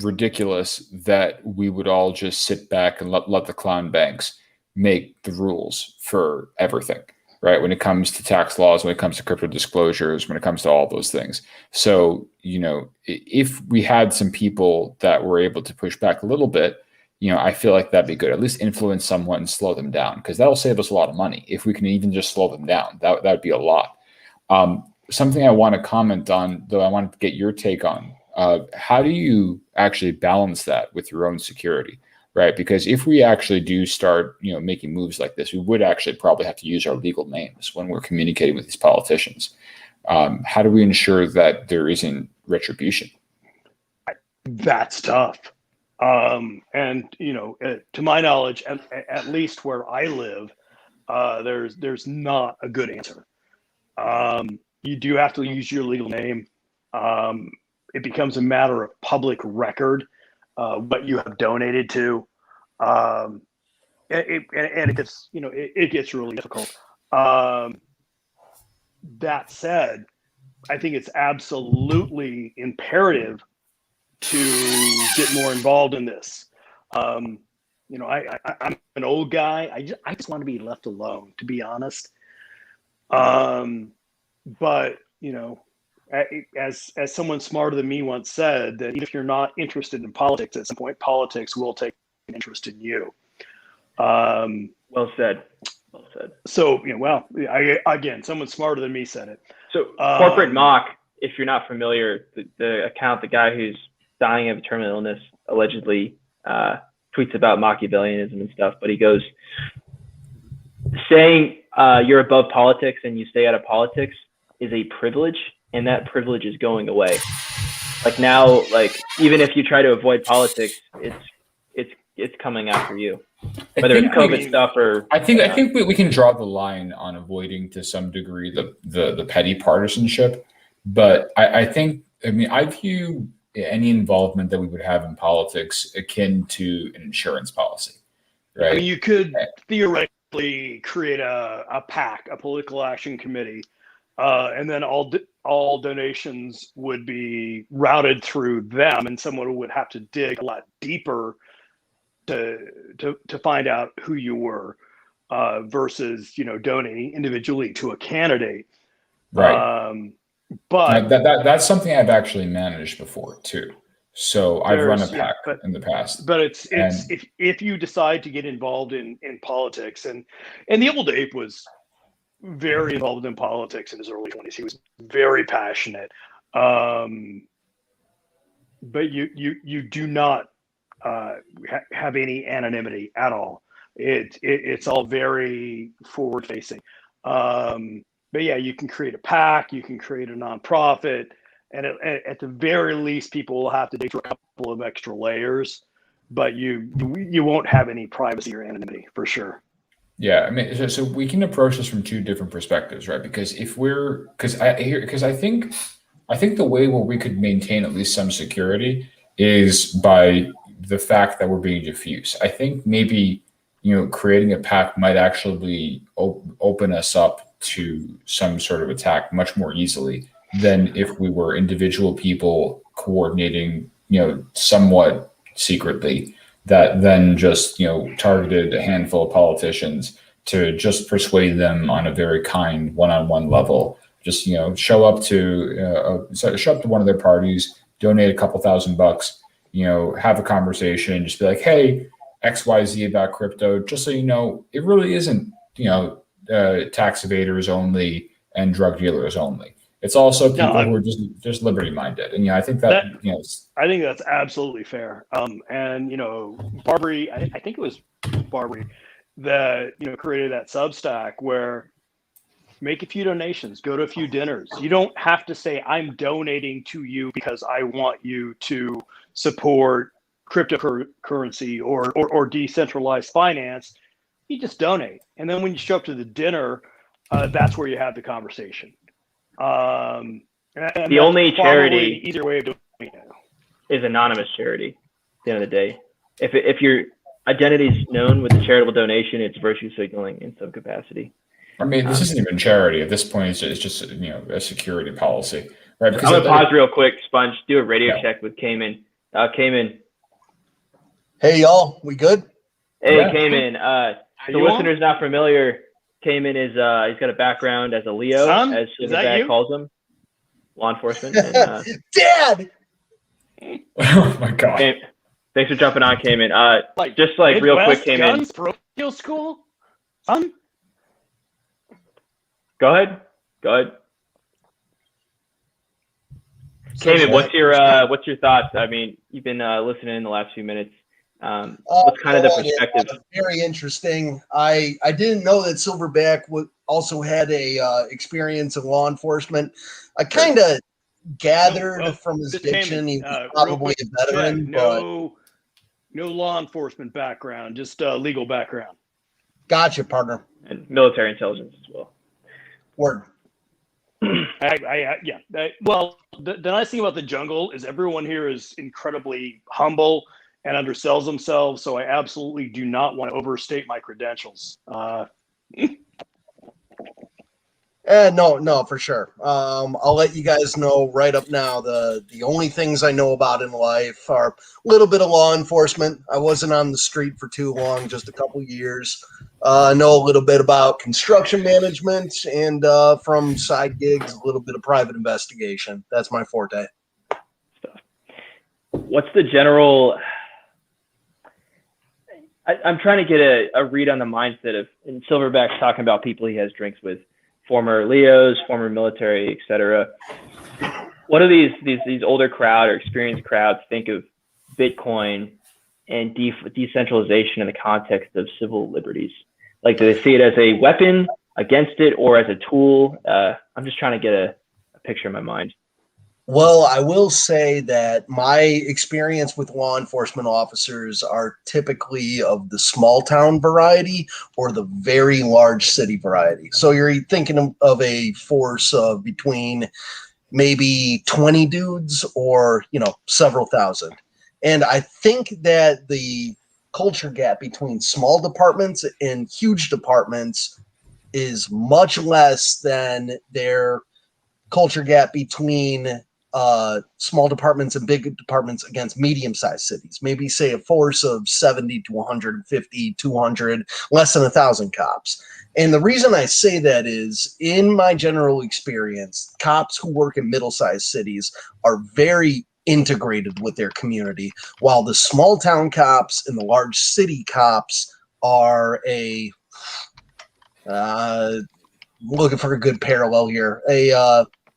ridiculous that we would all just sit back and let the clown banks make the rules for everything. Right, when it comes to tax laws, when it comes to crypto disclosures, when it comes to all those things. So, if we had some people that were able to push back a little bit, I feel like that'd be good. At least influence someone and slow them down, because that'll save us a lot of money. If we can even just slow them down, that'd be a lot. Something I want to comment on, though, I wanted to get your take on. How do you actually balance that with your own security? Right, because if we actually do start, making moves like this, we would actually probably have to use our legal names when we're communicating with these politicians. How do we ensure that there isn't retribution? That's tough. And to my knowledge, at least where I live, there's not a good answer. You do have to use your legal name. It becomes a matter of public record. What you have donated to, and it gets it gets really difficult. That said, I think it's absolutely imperative to get more involved in this. I'm an old guy. I just want to be left alone, to be honest. But as someone smarter than me once said, that if you're not interested in politics, at some point politics will take an interest in you. Well said. So again, someone smarter than me said it. So corporate mock, if you're not familiar, the account, the guy who's dying of a terminal illness allegedly tweets about Machiavellianism and stuff, but he goes, saying you're above politics and you stay out of politics is a privilege, and that privilege is going away. Like now, even if you try to avoid politics, it's coming after you. Whether it's COVID stuff or I think we can draw the line on avoiding to some degree the petty partisanship, but I view any involvement that we would have in politics akin to an insurance policy, right? I mean, you could theoretically create a PAC, a political action committee, and then all donations would be routed through them, and someone would have to dig a lot deeper to find out who you were, versus donating individually to a candidate. Right. But that's something I've actually managed before too. So I've run a PAC in the past. But it's if you decide to get involved in politics, and the old ape was very involved in politics in his early 20s. He was very passionate. But you do not have any anonymity at all. It's all very forward facing. But yeah, you can create a PAC, you can create a nonprofit, and at the very least, people will have to dig for a couple of extra layers, but you won't have any privacy or anonymity for sure. Yeah, I mean, so we can approach this from two different perspectives, right? Because I think the way where we could maintain at least some security is by the fact that we're being diffuse. I think maybe creating a PAC might actually open us up to some sort of attack much more easily than if we were individual people coordinating, somewhat secretly, that then just, targeted a handful of politicians to just persuade them on a very kind one-on-one level. Just, show up to one of their parties, donate a couple $1,000, have a conversation, just be like, hey, XYZ about crypto, just so you know, it really isn't, tax evaders only and drug dealers only. It's also people who are just liberty minded. And I think that I think that's absolutely fair. And Barbary, I think it was Barbary that created that Substack where make a few donations, go to a few dinners. You don't have to say I'm donating to you because I want you to support cryptocurrency or decentralized finance. You just donate, and then when you show up to the dinner, that's where you have the conversation. And the only charity easier way of doing it is anonymous charity. At the end of the day, if your identity is known with a charitable donation, it's virtue signaling in some capacity. I mean, this isn't even charity at this point. It's just a security policy, right? Because I'm gonna pause real quick, Sponge. Do a radio check with Cayman. Cayman. Hey y'all, we good? Hey Cayman. The listener's not familiar. Cayman is he's got a background as a Leo, as Silverback calls him, law enforcement. And, Dad. Oh my God. Thanks for jumping on, Cayman. Just like real quick, Cayman. Parochial school, son. Go ahead. Cayman, what's your thoughts? I mean, you've been listening in the last few minutes. What's kind of the perspective? Very interesting. I didn't know that Silverback also had a experience in law enforcement. I kind of gathered from his diction he's probably a veteran. No law enforcement background, just legal background. Gotcha, partner. And military intelligence as well. Word. Well, the nice thing about the jungle is everyone here is incredibly humble and undersells themselves. So I absolutely do not want to overstate my credentials. No, for sure. I'll let you guys know right up now. The only things I know about in life are a little bit of law enforcement. I wasn't on the street for too long, just a couple years. I know a little bit about construction management and from side gigs, a little bit of private investigation. That's my forte. What's the general? I'm trying to get a read on the mindset of, and Silverback's talking about people he has drinks with, former Leos, former military, etc. What do these older crowd or experienced crowds think of Bitcoin and decentralization in the context of civil liberties? Like, do they see it as a weapon against it or as a tool? I'm just trying to get a picture in my mind. Well, I will say that my experience with law enforcement officers are typically of the small town variety or the very large city variety. So you're thinking of a force of between maybe 20 dudes or, several thousand. And I think that the culture gap between small departments and huge departments is much less than their culture gap between small departments and big departments against medium-sized cities. Maybe say a force of 70 to 150, 200, less than 1,000 cops. And the reason I say that is, in my general experience, cops who work in middle-sized cities are very integrated with their community, while the small-town cops and the large city cops are looking for a good parallel here,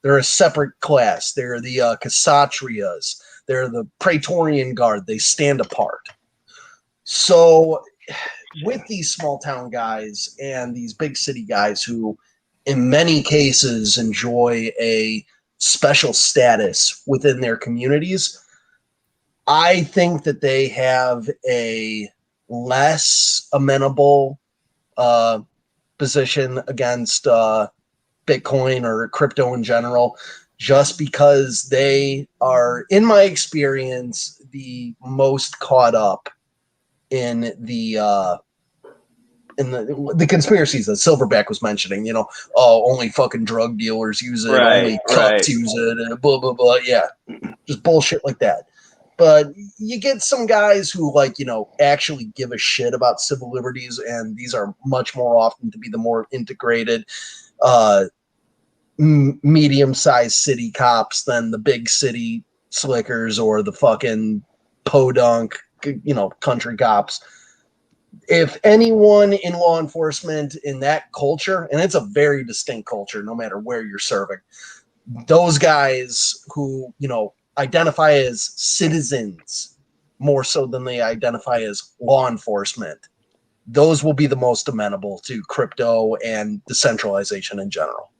they're a separate class. They're the Casatrias. They're the Praetorian Guard. They stand apart. So with these small town guys and these big city guys who in many cases enjoy a special status within their communities, I think that they have a less amenable position against Bitcoin or crypto in general, just because they are, in my experience, the most caught up in the conspiracies that Silverback was mentioning. Only fucking drug dealers use it, only cops use it, and blah blah blah. Yeah, just bullshit like that. But you get some guys who actually give a shit about civil liberties, and these are much more often to be the more integrated medium-sized city cops than the big city slickers or the fucking podunk, country cops. If anyone in law enforcement in that culture, and it's a very distinct culture, no matter where you're serving, those guys who, identify as citizens more so than they identify as law enforcement, those will be the most amenable to crypto and decentralization in general.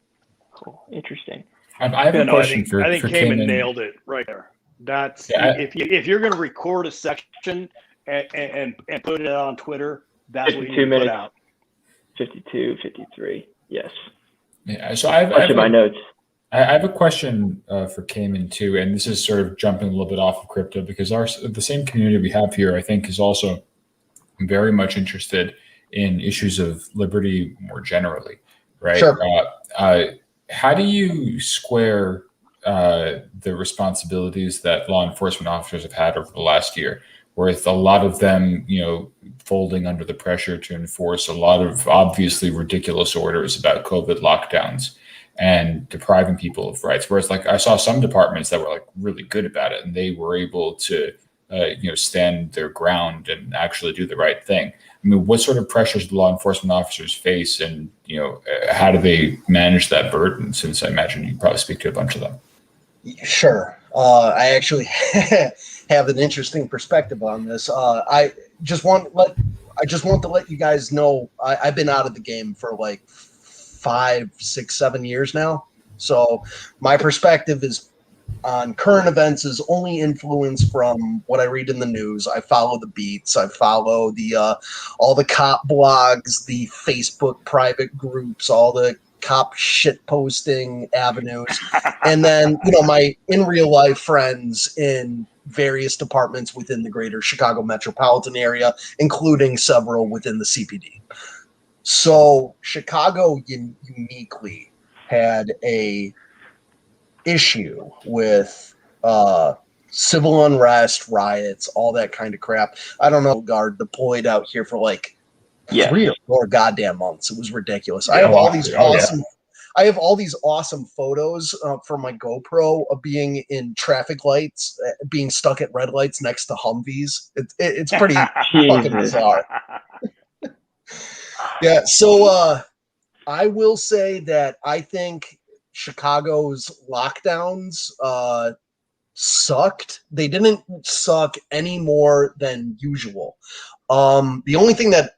Cool. Interesting. I have a question I think for Cayman Cayman. nailed it right there. That's Yeah, if you're going to record a section and put it out on Twitter, that's what you 52 need to put minutes. out. 52, 53. Yes. Yeah, so I Much of my notes. I have a question for Cayman too, and this is sort of jumping a little bit off of crypto because the same community we have here, I think, is also very much interested in issues of liberty more generally, right? Sure. How do you square the responsibilities that law enforcement officers have had over the last year, with a lot of them, folding under the pressure to enforce a lot of obviously ridiculous orders about COVID lockdowns and depriving people of rights? Whereas, like, I saw some departments that were like really good about it, and they were able to, stand their ground and actually do the right thing. I mean, what sort of pressures do law enforcement officers face, and how do they manage that burden? Since I imagine you probably speak to a bunch of them. Sure. I actually have an interesting perspective on this. I just want to let you guys know I've been out of the game for like 5, 6, 7 years now. So my perspective on current events is only influenced from what I read in the news. I follow the beats. I follow all the cop blogs, the Facebook private groups, all the cop shit posting avenues, and then my in real life friends in various departments within the greater Chicago metropolitan area, including several within the CPD. So Chicago uniquely had a issue with civil unrest, riots, all that kind of crap. I don't know, guard deployed out here for like 3 or 4 goddamn months. It was ridiculous. I have all these awesome photos from my GoPro of being in traffic lights, being stuck at red lights next to Humvees. It's pretty fucking bizarre. Yeah, so I will say that I think Chicago's lockdowns sucked. They didn't suck any more than usual. The only thing that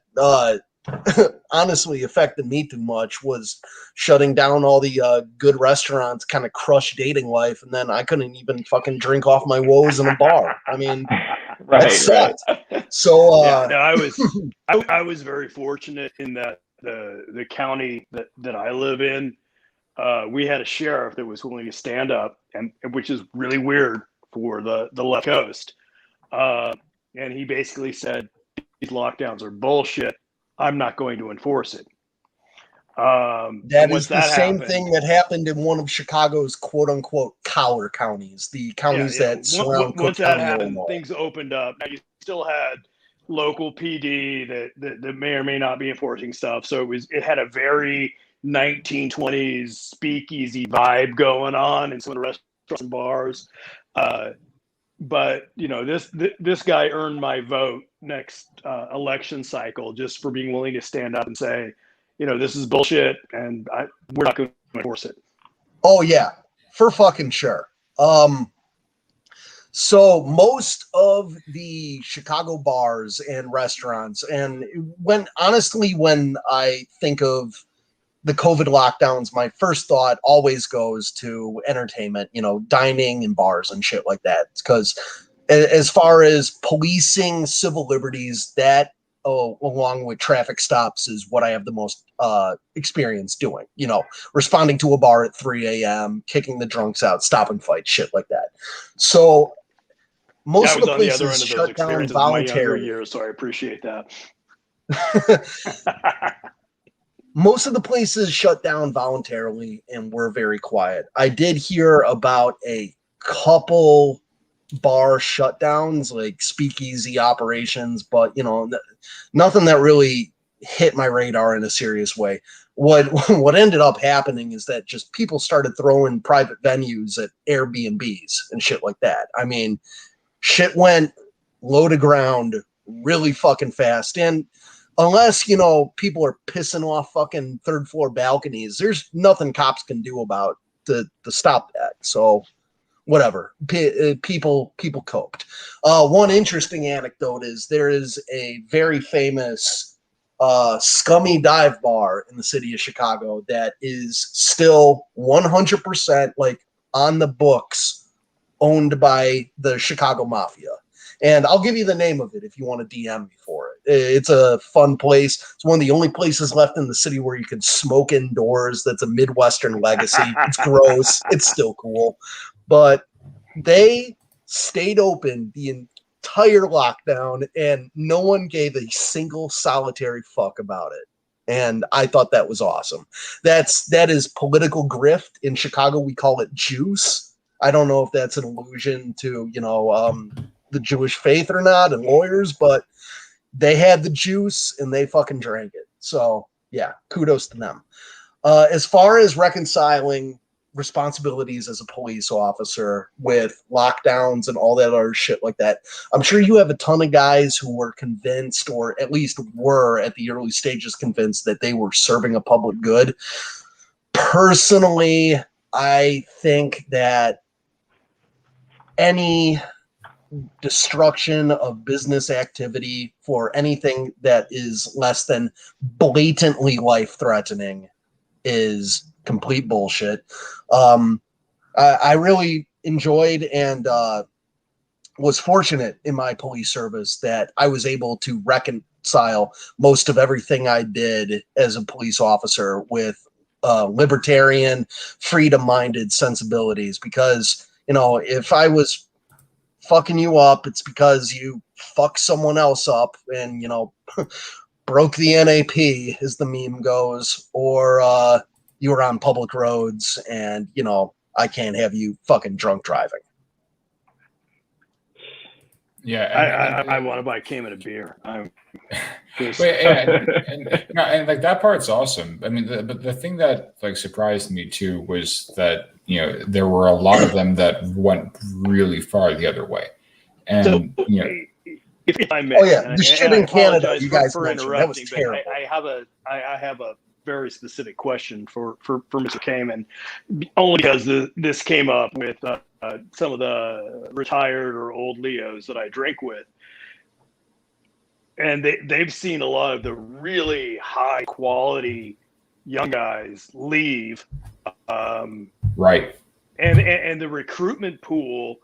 honestly affected me too much was shutting down all the good restaurants, kind of crushed dating life, and then I couldn't even fucking drink off my woes in a bar. I mean, that sucked. Right. So I was very fortunate in that the county that I live in, we had a sheriff that was willing to stand up, and which is really weird for the left coast. And he basically said, these lockdowns are bullshit. I'm not going to enforce it. That is the same thing that happened in one of Chicago's quote unquote collar counties, the counties that surround Cook once that County, happened, Illinois. things opened up. Now you still had local PD that may or may not be enforcing stuff. So it had a very 1920s speakeasy vibe going on in some of the restaurants and bars. But this guy earned my vote next election cycle just for being willing to stand up and say, this is bullshit, and we're not going to enforce it. Oh yeah, for fucking sure. So most of the Chicago bars and restaurants, and when I think of the COVID lockdowns, my first thought always goes to entertainment, dining and bars and shit like that. Because as far as policing civil liberties, that along with traffic stops is what I have the most experience doing. Responding to a bar at 3 a.m., kicking the drunks out, stopping fights, shit like that. So most of the places shut down voluntarily. Years, so I appreciate that. Most of the places shut down voluntarily and were very quiet. I did hear about a couple bar shutdowns, like speakeasy operations, but nothing that really hit my radar in a serious way. What ended up happening is that just people started throwing private venues at Airbnbs and shit like that. I mean, shit went low to ground really fucking fast. And unless, people are pissing off fucking third floor balconies, there's nothing cops can do about to stop that. So whatever, people coped. One interesting anecdote is there is a very famous scummy dive bar in the city of Chicago that is still 100% like on the books, owned by the Chicago Mafia. And I'll give you the name of it if you want to DM me for it. It's a fun place. It's one of the only places left in the city where you can smoke indoors. That's a Midwestern legacy. It's gross. It's still cool. But they stayed open the entire lockdown, and no one gave a single solitary fuck about it. And I thought that was awesome. That is political grift. In Chicago, we call it juice. I don't know if that's an allusion to, the Jewish faith or not, and lawyers, but they had the juice and they fucking drank it. So yeah, kudos to them. As far as reconciling responsibilities as a police officer with lockdowns and all that other shit like that, I'm sure you have a ton of guys who were convinced, or at least were at the early stages convinced, that they were serving a public good. Personally, I think that any destruction of business activity for anything that is less than blatantly life-threatening is complete bullshit. I really enjoyed and was fortunate in my police service that I was able to reconcile most of everything I did as a police officer with libertarian, freedom-minded sensibilities. Because, if I was fucking you up, it's because you fucked someone else up and, broke the NAP, as the meme goes, or you were on public roads and, I can't have you fucking drunk driving. Yeah, I want to buy Cayman a beer. And like that part's awesome. I mean, but the thing that like surprised me too was that there were a lot of them that went really far the other way, and so, if I may, oh yeah, the shit in Canada, you guys for mentioned, that was terrible. I have a very specific question for Mr. Kamen, only because this came up with some of the retired or old Leos that I drink with. And they've seen a lot of the really high quality young guys leave. Right. And the recruitment pool,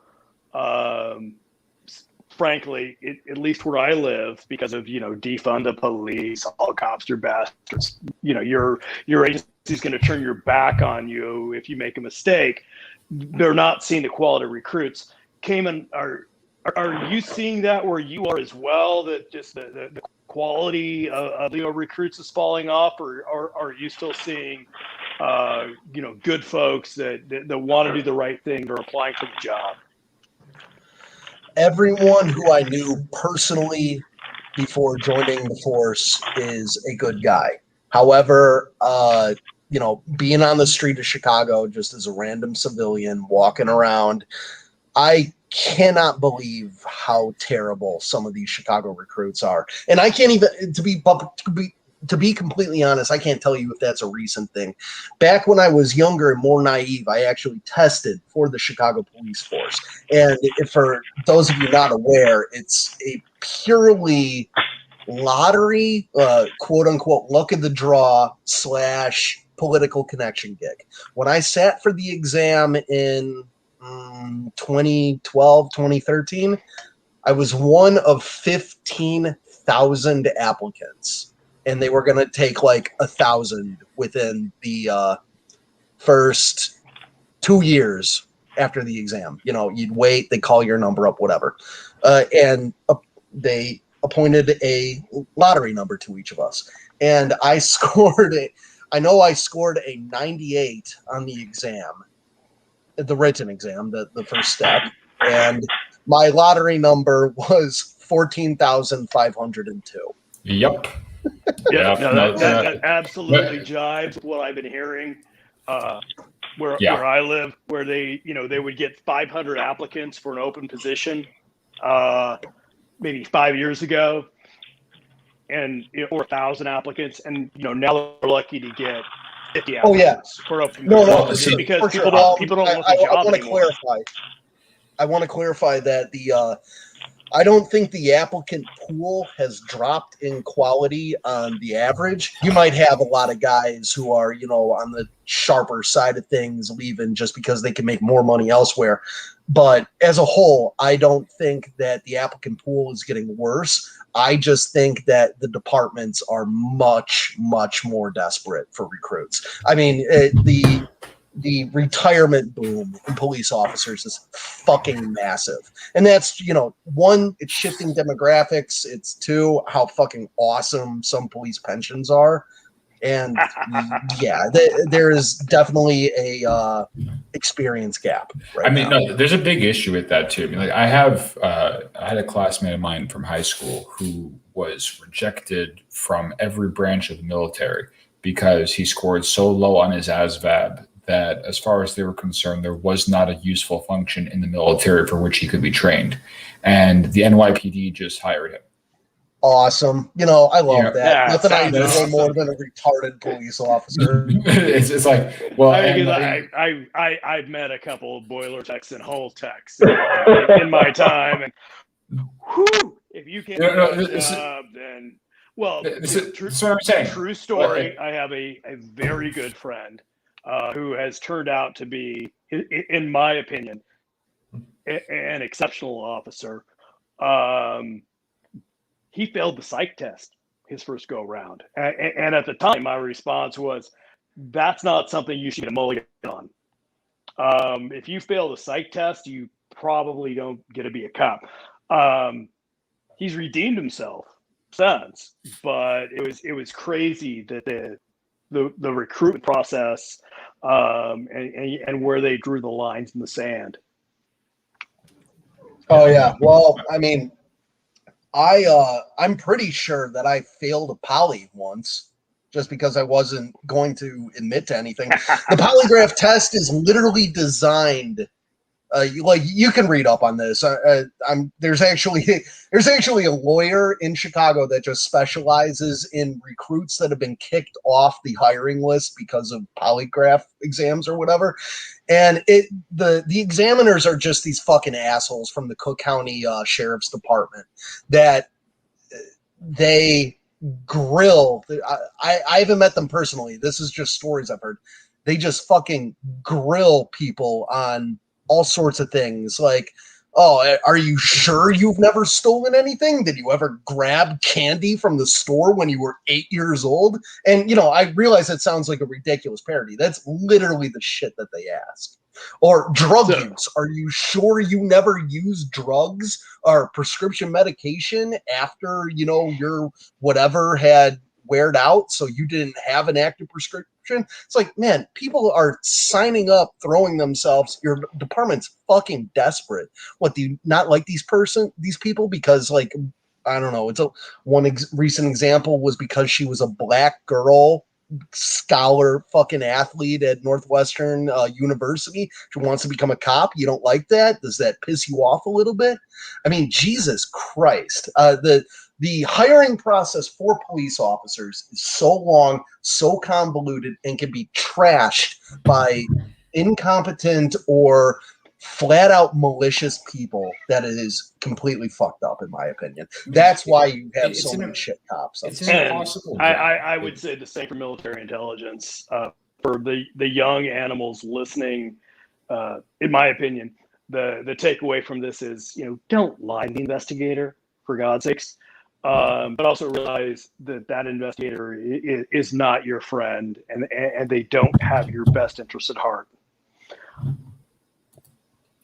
frankly, at least where I live, because of, defund the police, all cops are bastards. Your agency's going to turn your back on you if you make a mistake. They're not seeing the quality of recruits. Cayman, are you seeing that where you are as well, that just the quality of recruits is falling off, or are you still seeing good folks that want to do the right thing, they're applying for the job? Everyone who I knew personally before joining the force is a good guy. However, being on the street of Chicago just as a random civilian walking around, I cannot believe how terrible some of these Chicago recruits are. And I can't even, to be completely honest, I can't tell you if that's a recent thing. Back when I was younger and more naive, I actually tested for the Chicago police force. And for those of you not aware, it's a purely lottery, quote unquote, luck of the draw / political connection gig. When I sat for the exam in 2012, 2013, I was one of 15,000 applicants. And they were going to take like 1,000 within the first 2 years after the exam. You'd wait, they call your number up, whatever. And they appointed a lottery number to each of us. And I scored a 98 on the exam, the written exam, the first step. And my lottery number was 14,502. Yep. That absolutely jives with what I've been hearing. Where I live, where they would get 500 applicants for an open position, maybe 5 years ago, and or 1,000 applicants, and now they're lucky to get 50 Oh, yeah. applicants for open No, positions because for people sure. don't want the I job want to anymore. clarify. I want to clarify that I don't think the applicant pool has dropped in quality on the average. You might have a lot of guys who are, on the sharper side of things leaving just because they can make more money elsewhere. But as a whole, I don't think that the applicant pool is getting worse. I just think that the departments are much, much more desperate for recruits. I mean, the retirement boom in police officers is fucking massive. And that's, one, it's shifting demographics. It's two, how fucking awesome some police pensions are. And yeah, there is definitely a experience gap right now. No, there's a big issue with that too. I mean, like I had a classmate of mine from high school who was rejected from every branch of the military because he scored so low on his ASVAB that as far as they were concerned, there was not a useful function in the military for which he could be trained. And the NYPD just hired him. Awesome. I love that. Yeah, Nothing I know awesome. more than a retarded police officer. It's like, well, I've met a couple of boiler techs and hull techs in my time. And whew, if you can't do a job, then, well, this is what I'm saying. True story. I have a very good friend who has turned out to be, in my opinion, an exceptional officer. He failed the psych test his first go around. And at the time, my response was, that's not something you should get a mulligan on. If you fail the psych test, you probably don't get to be a cop. He's redeemed himself since, but it was crazy that the recruitment process and where they drew the lines in the sand. Oh yeah. Well, I mean, I'm pretty sure that I failed a poly once just because I wasn't going to admit to anything. The polygraph test is literally designed. You can read up on this. There's actually a lawyer in Chicago that just specializes in recruits that have been kicked off the hiring list because of polygraph exams or whatever. And the examiners are just these fucking assholes from the Cook County Sheriff's Department that they grill. I haven't met them personally. This is just stories I've heard. They just fucking grill people on all sorts of things like, oh, are you sure you've never stolen anything? Did you ever grab candy from the store when you were 8 years old? And, I realize that sounds like a ridiculous parody. That's literally the shit that they ask. Or drug use. Are you sure you never used drugs or prescription medication after, your whatever had weared out, so you didn't have an active prescription? It's like, man, people are signing up, throwing themselves. Your department's fucking desperate. What, do you not like these people because, like, I don't know. It's recent example was because she was a black girl scholar fucking athlete at Northwestern University. She wants to become a cop. You don't like that? Does that piss you off a little bit? I mean, Jesus Christ. The hiring process for police officers is so long, so convoluted, and can be trashed by incompetent or flat out malicious people that it is completely fucked up, in my opinion. That's why you have so many shit cops. It's impossible. I would say the same for military intelligence. For the young animals listening, in my opinion, the takeaway from this is, don't lie to the investigator, for God's sakes. But also realize that investigator is not your friend, and they don't have your best interest at heart.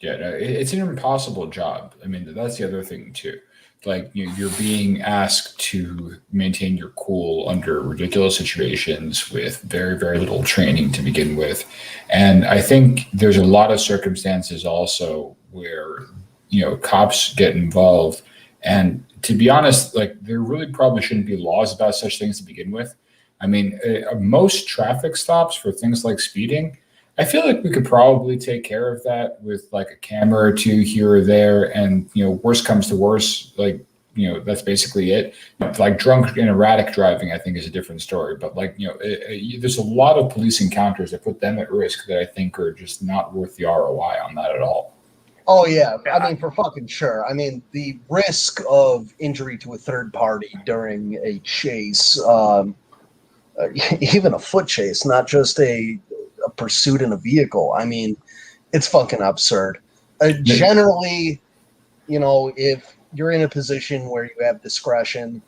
Yeah, no, it's an impossible job. I mean, that's the other thing too. Like you're being asked to maintain your cool under ridiculous situations with very, very little training to begin with. And I think there's a lot of circumstances also where, cops get involved. And to be honest, like there really probably shouldn't be laws about such things to begin with. I mean, most traffic stops for things like speeding, I feel like we could probably take care of that with like a camera or two here or there. And, worst comes to worst, like that's basically it. Like drunk and erratic driving, I think is a different story. But like, there's a lot of police encounters that put them at risk that I think are just not worth the ROI on that at all. Oh yeah, I mean for fucking sure. I mean the risk of injury to a third party during a chase, even a foot chase, not just a pursuit in a vehicle. I mean, it's fucking absurd. Generally, if you're in a position where you have discretion,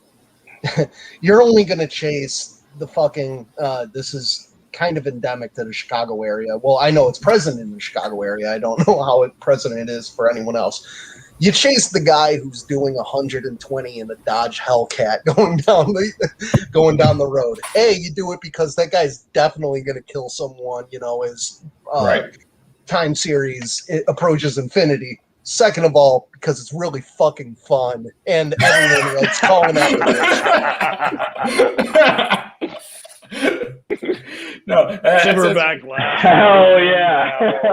you're only going to chase the fucking. This is kind of endemic to the Chicago area. Well, I know it's present in the Chicago area. I don't know how present it is for anyone else. You chase the guy who's doing 120 in a Dodge Hellcat going down the road. A, you do it because that guy's definitely going to kill someone. As Right. time series approaches infinity. Second of all, because it's really fucking fun, and everyone likes calling out the No, Silverback laugh. Hell yeah.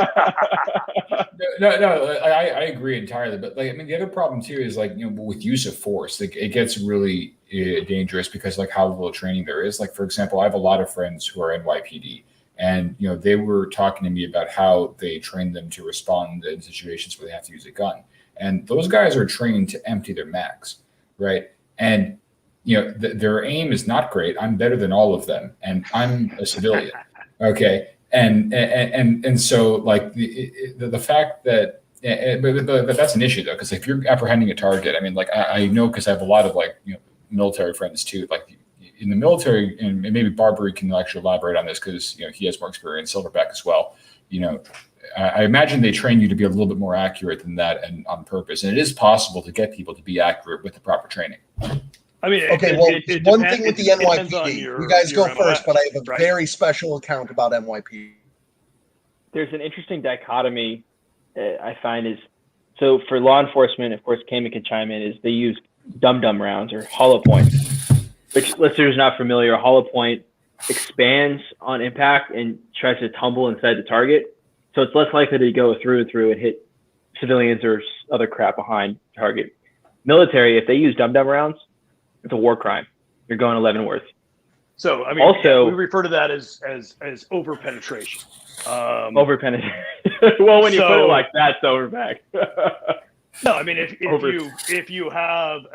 No, I agree entirely. But like, I mean, the other problem too is like, with use of force, like it gets really dangerous because like how little training there is. Like, for example, I have a lot of friends who are NYPD, and they were talking to me about how they train them to respond in situations where they have to use a gun. And those guys are trained to empty their mags, right? And their aim is not great. I'm better than all of them, and I'm a civilian. Okay, and so like the fact that, but that's an issue though, because if you're apprehending a target, I mean, like I know because I have a lot of like military friends too. Like in the military, and maybe Barbary can actually elaborate on this because he has more experience, Silverback as well. I imagine they train you to be a little bit more accurate than that, and on purpose. And it is possible to get people to be accurate with the proper training. I mean, okay, one thing with the NYPD, you guys go first, but I have a very special account about NYPD. There's an interesting dichotomy I find is, so for law enforcement, of course, Cayman can chime in, is they use dum-dum rounds or hollow points, which listeners not familiar, a hollow point expands on impact and tries to tumble inside the target. So it's less likely to go through and hit civilians or other crap behind target. Military, if they use dum-dum rounds, it's a war crime. You're going to Leavenworth. So I mean, also, we refer to that as over penetration. Over penetration. Well, when you put it like that, it's Silverback. No, I mean, if you have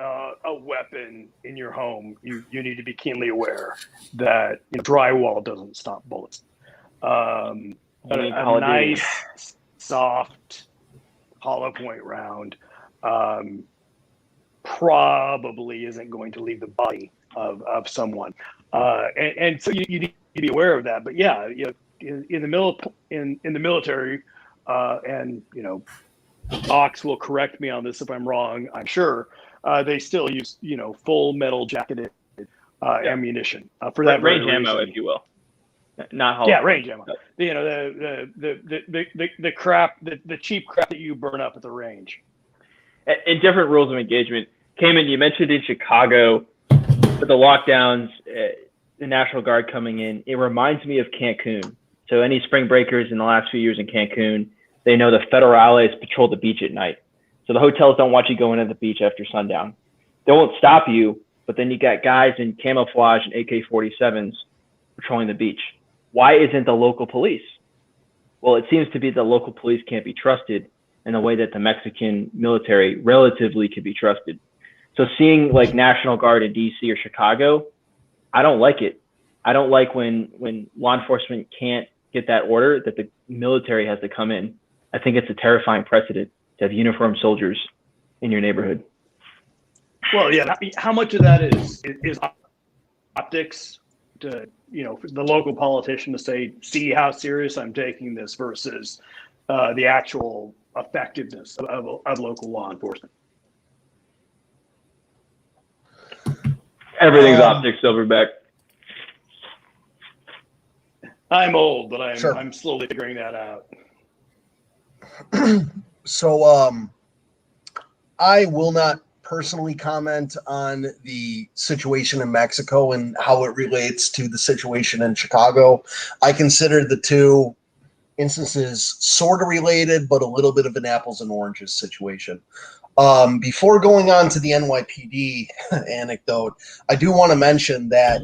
a weapon in your home, you need to be keenly aware that drywall doesn't stop bullets. A nice, soft, hollow point round probably isn't going to leave the body of someone, and so you need to be aware of that. But yeah, in the military, and Ox will correct me on this if I'm wrong. I'm sure they still use full metal jacketed ammunition for that range very ammo, reason. if you will, not hollow. Yeah, range ammo. The crap, the cheap crap that you burn up at the range. And different rules of engagement. Cayman, you mentioned in Chicago, with the lockdowns, the National Guard coming in, it reminds me of Cancun. So any spring breakers in the last few years in Cancun, they know the federal allies patrol the beach at night. So the hotels don't want you going to the beach after sundown. They won't stop you, but then you got guys in camouflage and AK-47s patrolling the beach. Why isn't the local police? Well, it seems to be the local police can't be trusted in the way that the Mexican military relatively can be trusted. So seeing like National Guard in DC or Chicago, I don't like it. I don't like when law enforcement can't get that order that the military has to come in. I think it's a terrifying precedent to have uniformed soldiers in your neighborhood. Well, yeah. How much of that is optics to for the local politician to say, see how serious I'm taking this versus the actual effectiveness of local law enforcement? Everything's optics, Silverback. I'm old, but Sure. I'm slowly figuring that out. So I will not personally comment on the situation in Mexico and how it relates to the situation in Chicago. I consider the two instances sort of related, but a little bit of an apples and oranges situation. Before going on to the NYPD anecdote, I do want to mention that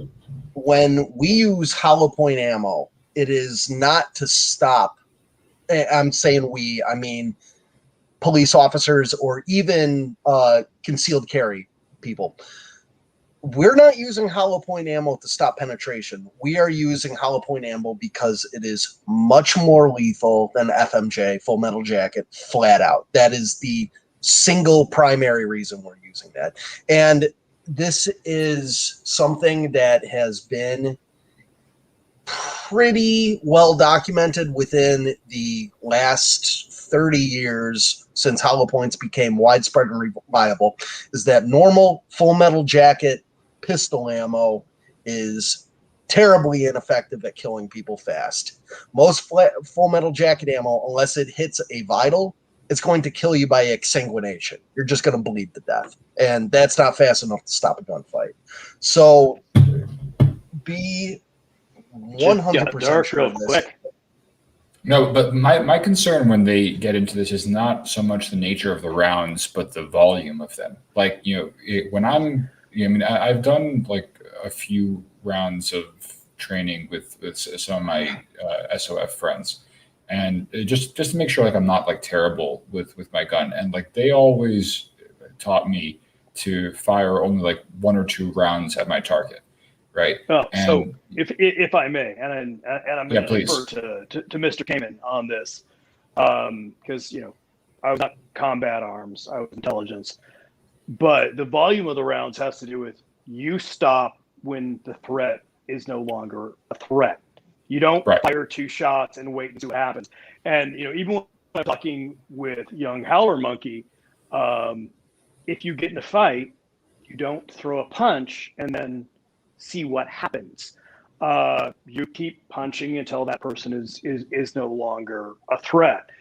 when we use hollow point ammo, it is not to stop. I'm saying we, I mean police officers or even concealed carry people. We're not using hollow point ammo to stop penetration. We are using hollow point ammo because it is much more lethal than FMJ, Full Metal Jacket, flat out. That is the single primary reason we're using that. And this is something that has been pretty well documented within the last 30 years since hollow points became widespread and reliable, is that normal Full Metal Jacket pistol ammo is terribly ineffective at killing people fast. Most Full Metal Jacket ammo, unless it hits a vital, it's going to kill you by exsanguination. You're just going to bleed to death. And that's not fast enough to stop a gunfight. So be 100% sure of this. Quick. No, but my concern when they get into this is not so much the nature of the rounds, but the volume of them. Like, when I've done like a few rounds of training with some of my SOF friends, and just to make sure like I'm not like terrible with my gun, and like they always taught me to fire only like 1 or 2 rounds at my target, right? So if I may, and I'm going to please. defer to Mr. Kamen on this, because I was not combat arms, I was intelligence. But the volume of the rounds has to do with you stop when the threat is no longer a threat. You don't fire 2 shots and wait and see what happens. And even when I'm talking with young Howler Monkey, if you get in a fight, you don't throw a punch and then see what happens. You keep punching until that person is no longer a threat.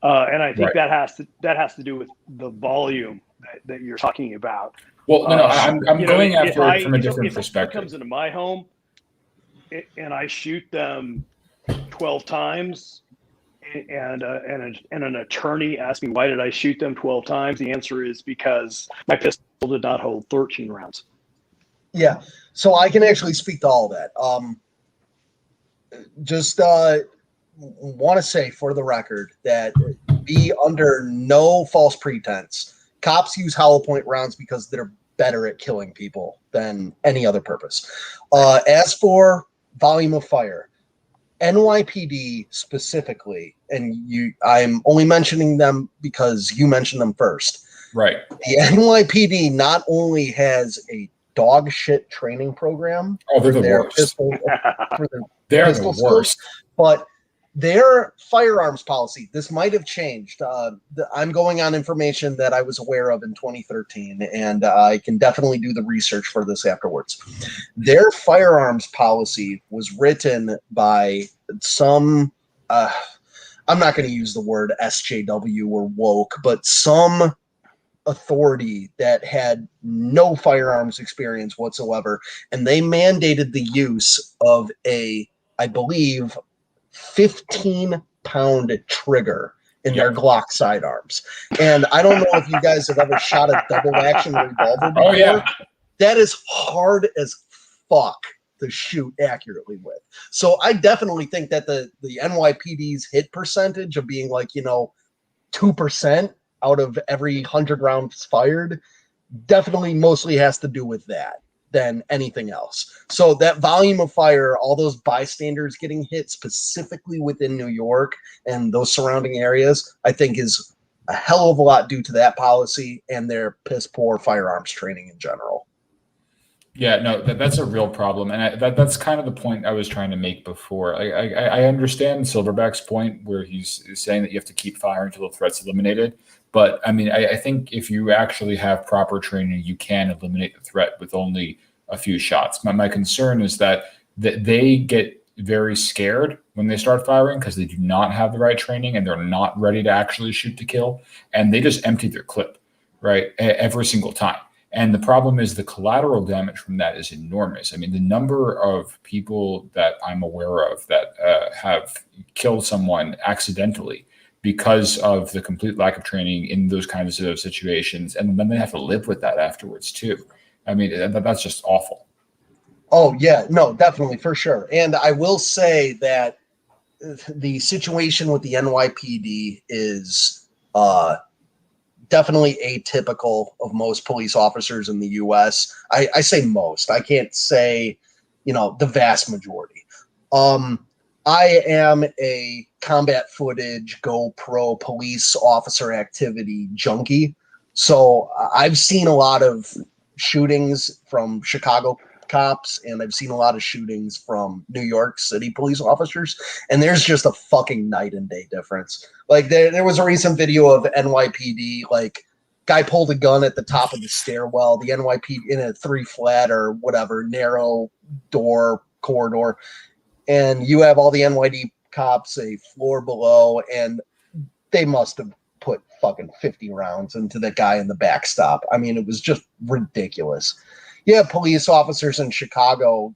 And I think that has to do with the volume that you're talking about. Well, no, I'm going after it from a different perspective. If someone comes into my home and I shoot them 12 times, and an attorney asks me why did I shoot them 12 times, the answer is because my pistol did not hold 13 rounds. Yeah, so I can actually speak to all that. Just want to say for the record that be under no false pretense. Cops use hollow point rounds because they're better at killing people than any other purpose. As for volume of fire, NYPD specifically, and I'm only mentioning them because you mentioned them first. Right. The NYPD not only has a dog shit training program for their pistol worst. Skills, but their firearms policy, this might have changed. I'm going on information that I was aware of in 2013, and I can definitely do the research for this afterwards. Their firearms policy was written by some, I'm not going to use the word SJW or woke, but some authority that had no firearms experience whatsoever, and they mandated the use of I believe, 15-pound trigger in their Glock sidearms. And I don't know if you guys have ever shot a double action revolver before. Oh, yeah. That is hard as fuck to shoot accurately with. So I definitely think that the NYPD's hit percentage of being like, 2% out of every 100 rounds fired definitely mostly has to do with that than anything else. So that volume of fire, all those bystanders getting hit specifically within New York and those surrounding areas, I think is a hell of a lot due to that policy and their piss poor firearms training in general. Yeah, no, that's a real problem. And that's kind of the point I was trying to make before. I understand Silverback's point where he's saying that you have to keep firing until the threat's eliminated. But I mean, I think if you actually have proper training, you can eliminate the threat with only a few shots. My concern is that they get very scared when they start firing because they do not have the right training and they're not ready to actually shoot to kill. And they just empty their clip, right, every single time. And the problem is the collateral damage from that is enormous. I mean, the number of people that I'm aware of that have killed someone accidentally because of the complete lack of training in those kinds of situations, and then they have to live with that afterwards too. I mean, that's just awful. Oh yeah, no, definitely for sure. And I will say that the situation with the NYPD is definitely atypical of most police officers in the U.S. I say most. I can't say, the vast majority. I am a combat footage, GoPro, police officer activity junkie. So I've seen a lot of shootings from Chicago cops, and I've seen a lot of shootings from New York City police officers, and there's just a fucking night and day difference. Like there was a recent video of NYPD, like guy pulled a gun at the top of the stairwell, the NYPD in a 3 flat or whatever, narrow door corridor, and you have all the NYPD cops a floor below, and they must have put fucking 50 rounds into the guy in the backstop. I mean, it was just ridiculous. Yeah, police officers in Chicago,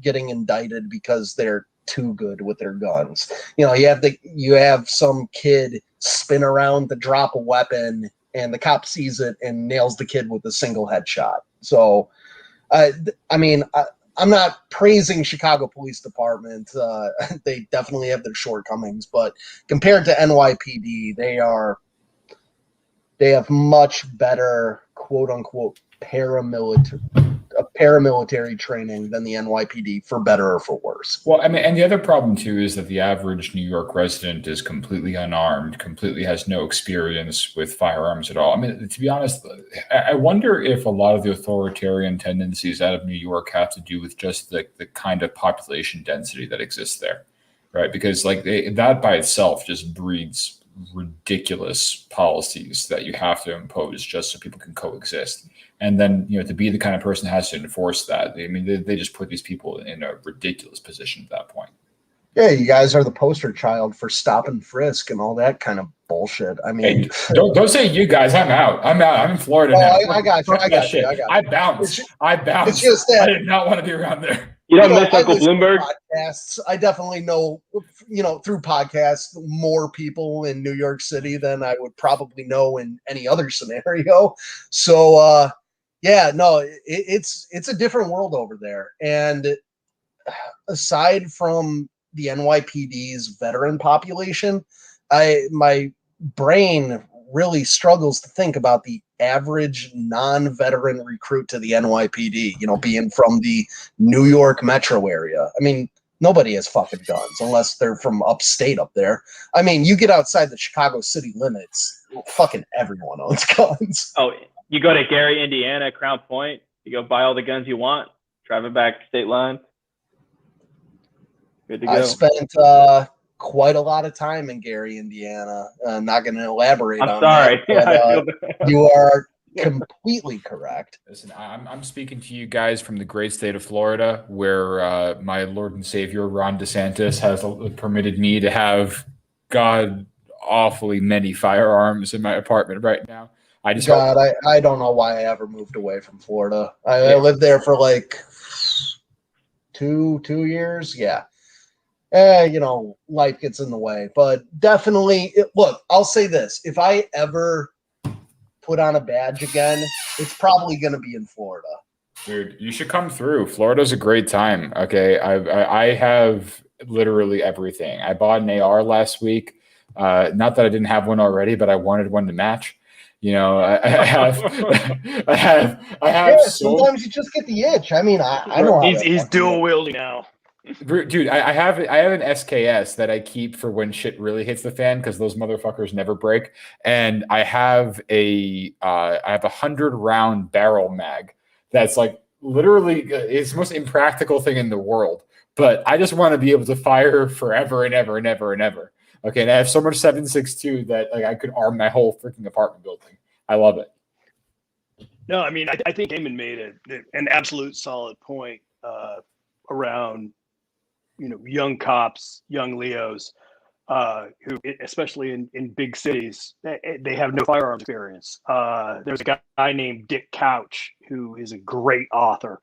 getting indicted because they're too good with their guns. You have some kid spin around to drop a weapon, and the cop sees it and nails the kid with a single headshot. So, I'm not praising Chicago Police Department. They definitely have their shortcomings, but compared to NYPD, they have much better, quote unquote, paramilitary training than the NYPD, for better or for worse. Well, I mean, and the other problem too is that the average New York resident is completely unarmed, completely has no experience with firearms at all. I mean, to be honest, I wonder if a lot of the authoritarian tendencies out of New York have to do with just the kind of population density that exists there, right? Because that by itself just breeds ridiculous policies that you have to impose just so people can coexist. And then, to be the kind of person that has to enforce that, I mean, they just put these people in a ridiculous position at that point. Yeah, you guys are the poster child for stop and frisk and all that kind of bullshit. I mean, hey, don't say you guys. I'm out. I'm in Florida now. I got you. I bounced. It's just that I did not want to be around there. You don't miss Uncle Bloomberg? Podcasts. I definitely know, through podcasts, more people in New York City than I would probably know in any other scenario. So, yeah, no, it's a different world over there. And aside from the NYPD's veteran population, my brain really struggles to think about the average non-veteran recruit to the NYPD, being from the New York metro area. I mean, nobody has fucking guns unless they're from upstate up there. I mean, you get outside the Chicago city limits, fucking everyone owns guns. Oh, you go to Gary, Indiana, Crown Point, you go buy all the guns you want, drive it back state line. Good to go. I spent quite a lot of time in Gary, Indiana. I'm not going to elaborate on sorry. that. But, you are completely correct. Listen, I'm speaking to you guys from the great state of Florida, where my Lord and Savior Ron DeSantis has permitted me to have god awfully many firearms in my apartment right now. I don't know why I ever moved away from Florida. I lived there for like two years. Yeah. Life gets in the way, but definitely look, I'll say this. If I ever put on a badge again, it's probably going to be in Florida. Dude, you should come through. Florida's a great time. Okay. I have literally everything. I bought an AR last week. Not that I didn't have one already, but I wanted one to match. I have. Yeah, sometimes you just get the itch. I mean, I know he's dual wielding now. Dude, I have an SKS that I keep for when shit really hits the fan because those motherfuckers never break. And I have a 100-round barrel mag that's like literally it's the most impractical thing in the world. But I just want to be able to fire forever and ever and ever and ever. Okay, and I have so much 7.62 that I could arm my whole freaking apartment building. I love it. No, I mean, I think Eamon made an absolute solid point around, young cops, young Leos. who, especially in big cities, they have no firearms experience. There's a guy named Dick Couch who is a great author.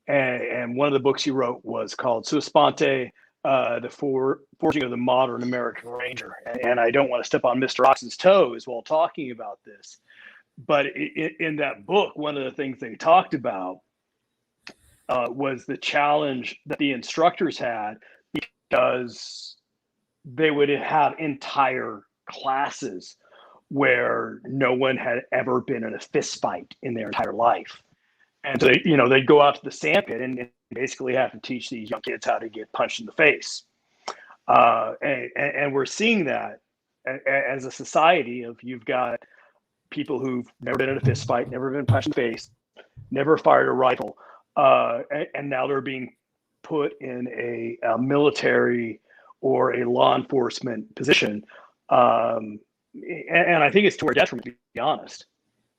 And one of the books he wrote was called Sua Sponte, the Forging of the Modern American Ranger. And I don't want to step on Mr. Ox's toes while talking about this. But in that book, one of the things they talked about was the challenge that the instructors had, because they would have entire classes where no one had ever been in a fist fight in their entire life. And so they'd go out to the sandpit and basically have to teach these young kids how to get punched in the face. And we're seeing that as a society of, you've got people who've never been in a fist fight, never been punched in the face, never fired a rifle. And now they're being put in a military or a law enforcement position. And I think it's to our detriment, to be honest.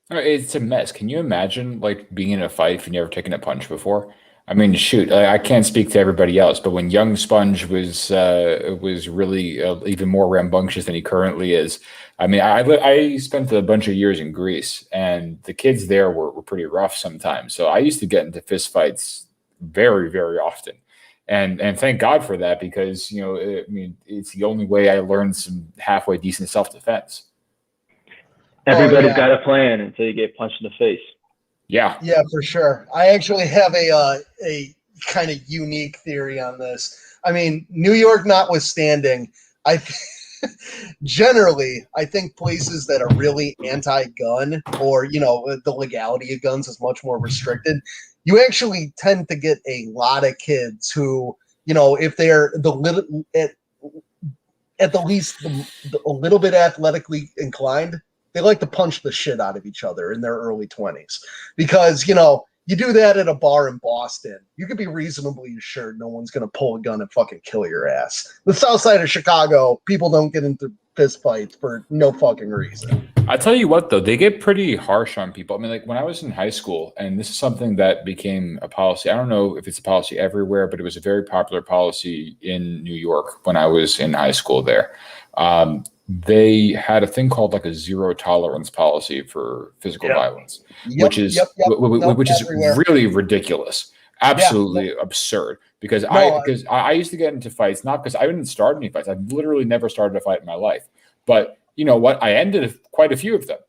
It's a mess. Can you imagine like being in a fight if you've never taken a punch before? I mean, shoot, I can't speak to everybody else, but when young Sponge was really even more rambunctious than he currently is. I mean, I spent a bunch of years in Greece, and the kids there were pretty rough sometimes. So I used to get into fist fights very, very often. And thank God for that, because, I mean, it's the only way I learned some halfway decent self-defense. Everybody's got a plan until you get punched in the face. Yeah. Yeah, for sure. I actually have a kind of unique theory on this. I mean, New York notwithstanding, generally, I think places that are really anti-gun, or the legality of guns is much more restricted, you actually tend to get a lot of kids who, if they're at the least a little bit athletically inclined, they like to punch the shit out of each other in their early 20s, because, you do that at a bar in Boston, you could be reasonably assured no one's going to pull a gun and fucking kill your ass. The south side of Chicago, people don't get into fist fights for no fucking reason. I tell you what, though, they get pretty harsh on people. I mean, like when I was in high school, and this is something that became a policy. I don't know if it's a policy everywhere, but it was a very popular policy in New York when I was in high school there. They had a thing called like a zero tolerance policy for physical violence, which is really ridiculous, absolutely absurd. Because I used to get into fights, not because I didn't start any fights. I've literally never started a fight in my life, but you know what? I ended quite a few of them,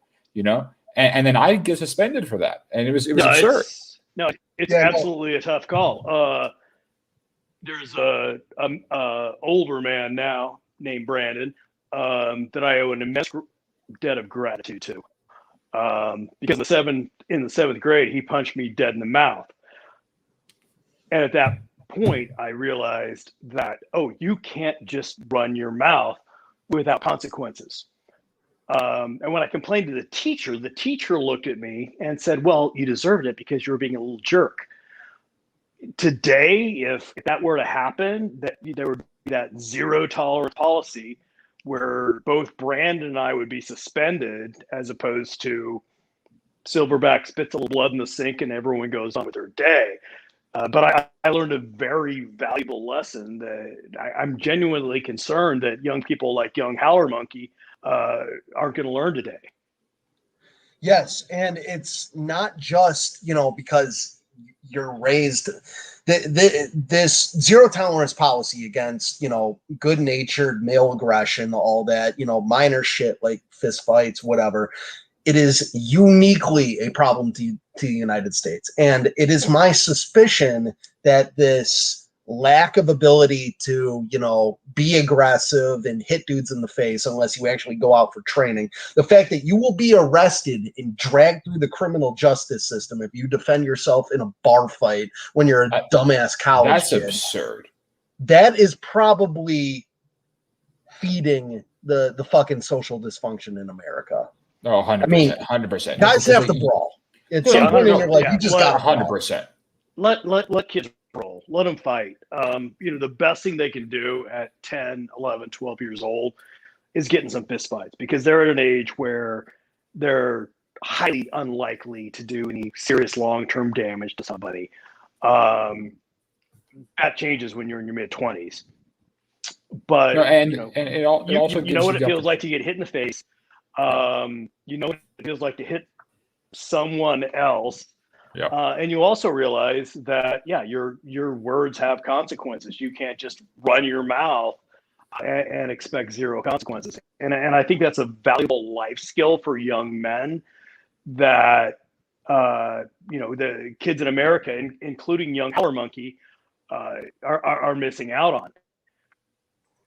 and then I get suspended for that, and it was absurd. It's absolutely a tough call. There's a older man now named Brandon that I owe an immense debt of gratitude to, because in the seventh grade he punched me dead in the mouth, and at that point I realized that you can't just run your mouth without consequences. And when I complained to the teacher looked at me and said, "Well, you deserved it because you were being a little jerk." Today, if that were to happen, that there would be that zero tolerance policy where both Brandon and I would be suspended, as opposed to Silverback spits a little blood in the sink and everyone goes on with their day. But I learned a very valuable lesson that I'm genuinely concerned that young people like young Howler Monkey aren't going to learn today. Yes, and it's not just, because you're raised this zero tolerance policy against, good-natured male aggression, all that, minor shit like fist fights, whatever. It is uniquely a problem to the United States. And it is my suspicion that this lack of ability to, be aggressive and hit dudes in the face unless you actually go out for training, the fact that you will be arrested and dragged through the criminal justice system if you defend yourself in a bar fight when you're a dumbass college kid. That's absurd. That is probably feeding the fucking social dysfunction in America. Oh, 100%. I mean, 100%. Guys have to brawl. At some point in your life, you just got 100%. Let kids roll. Let them fight. The best thing they can do at 10, 11, 12 years old is get in some fist fights, because they're at an age where they're highly unlikely to do any serious long-term damage to somebody. That changes when you're in your mid-20s. But No, and you know, and it also you know gives what you it the feels like to get hit in the face. You know what it feels like to hit someone else. yeah. And you also realize that, yeah, your words have consequences. You can't just run your mouth and expect zero consequences. And I think that's a valuable life skill for young men that, you know, the kids in America, including young Howler Monkey, are missing out on.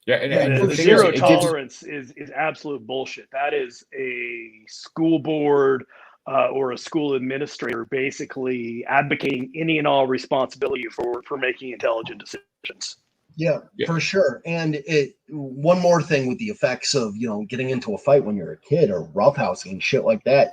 Yeah, And and the the thing is, zero it gives tolerance is absolute bullshit. That is a school board or a school administrator basically advocating any and all responsibility for making intelligent decisions. Yeah, yeah, for sure. And one more thing with the effects of, getting into a fight when you're a kid or roughhousing and shit like that,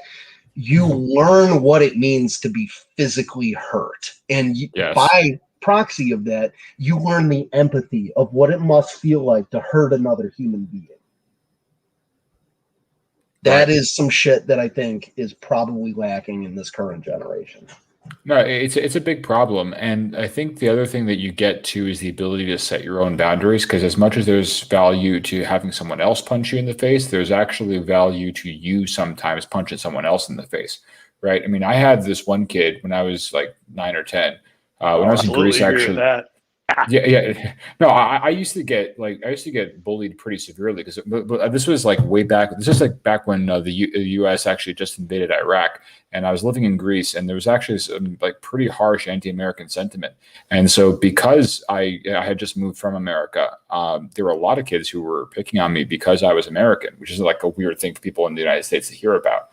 you learn what it means to be physically hurt. And yes, by proxy of that, you learn the empathy of what it must feel like to hurt another human being. That right. is some shit that I think is probably lacking in this current generation. No, it's a big problem, and I think the other thing that you get to is the ability to set your own boundaries. Because as much as there's value to having someone else punch you in the face, there's actually value to you sometimes punching someone else in the face, right? I mean, I had this one kid when I was like 9 or 10. When I was in Greece, Absolutely agree with actually. that. Yeah. No, I used to get bullied pretty severely because but this was like way back. This is like back when the U.S. actually just invaded Iraq, and I was living in Greece, and there was actually some like pretty harsh anti-American sentiment. And so because I had just moved from America, there were a lot of kids who were picking on me because I was American, which is like a weird thing for people in the United States to hear about.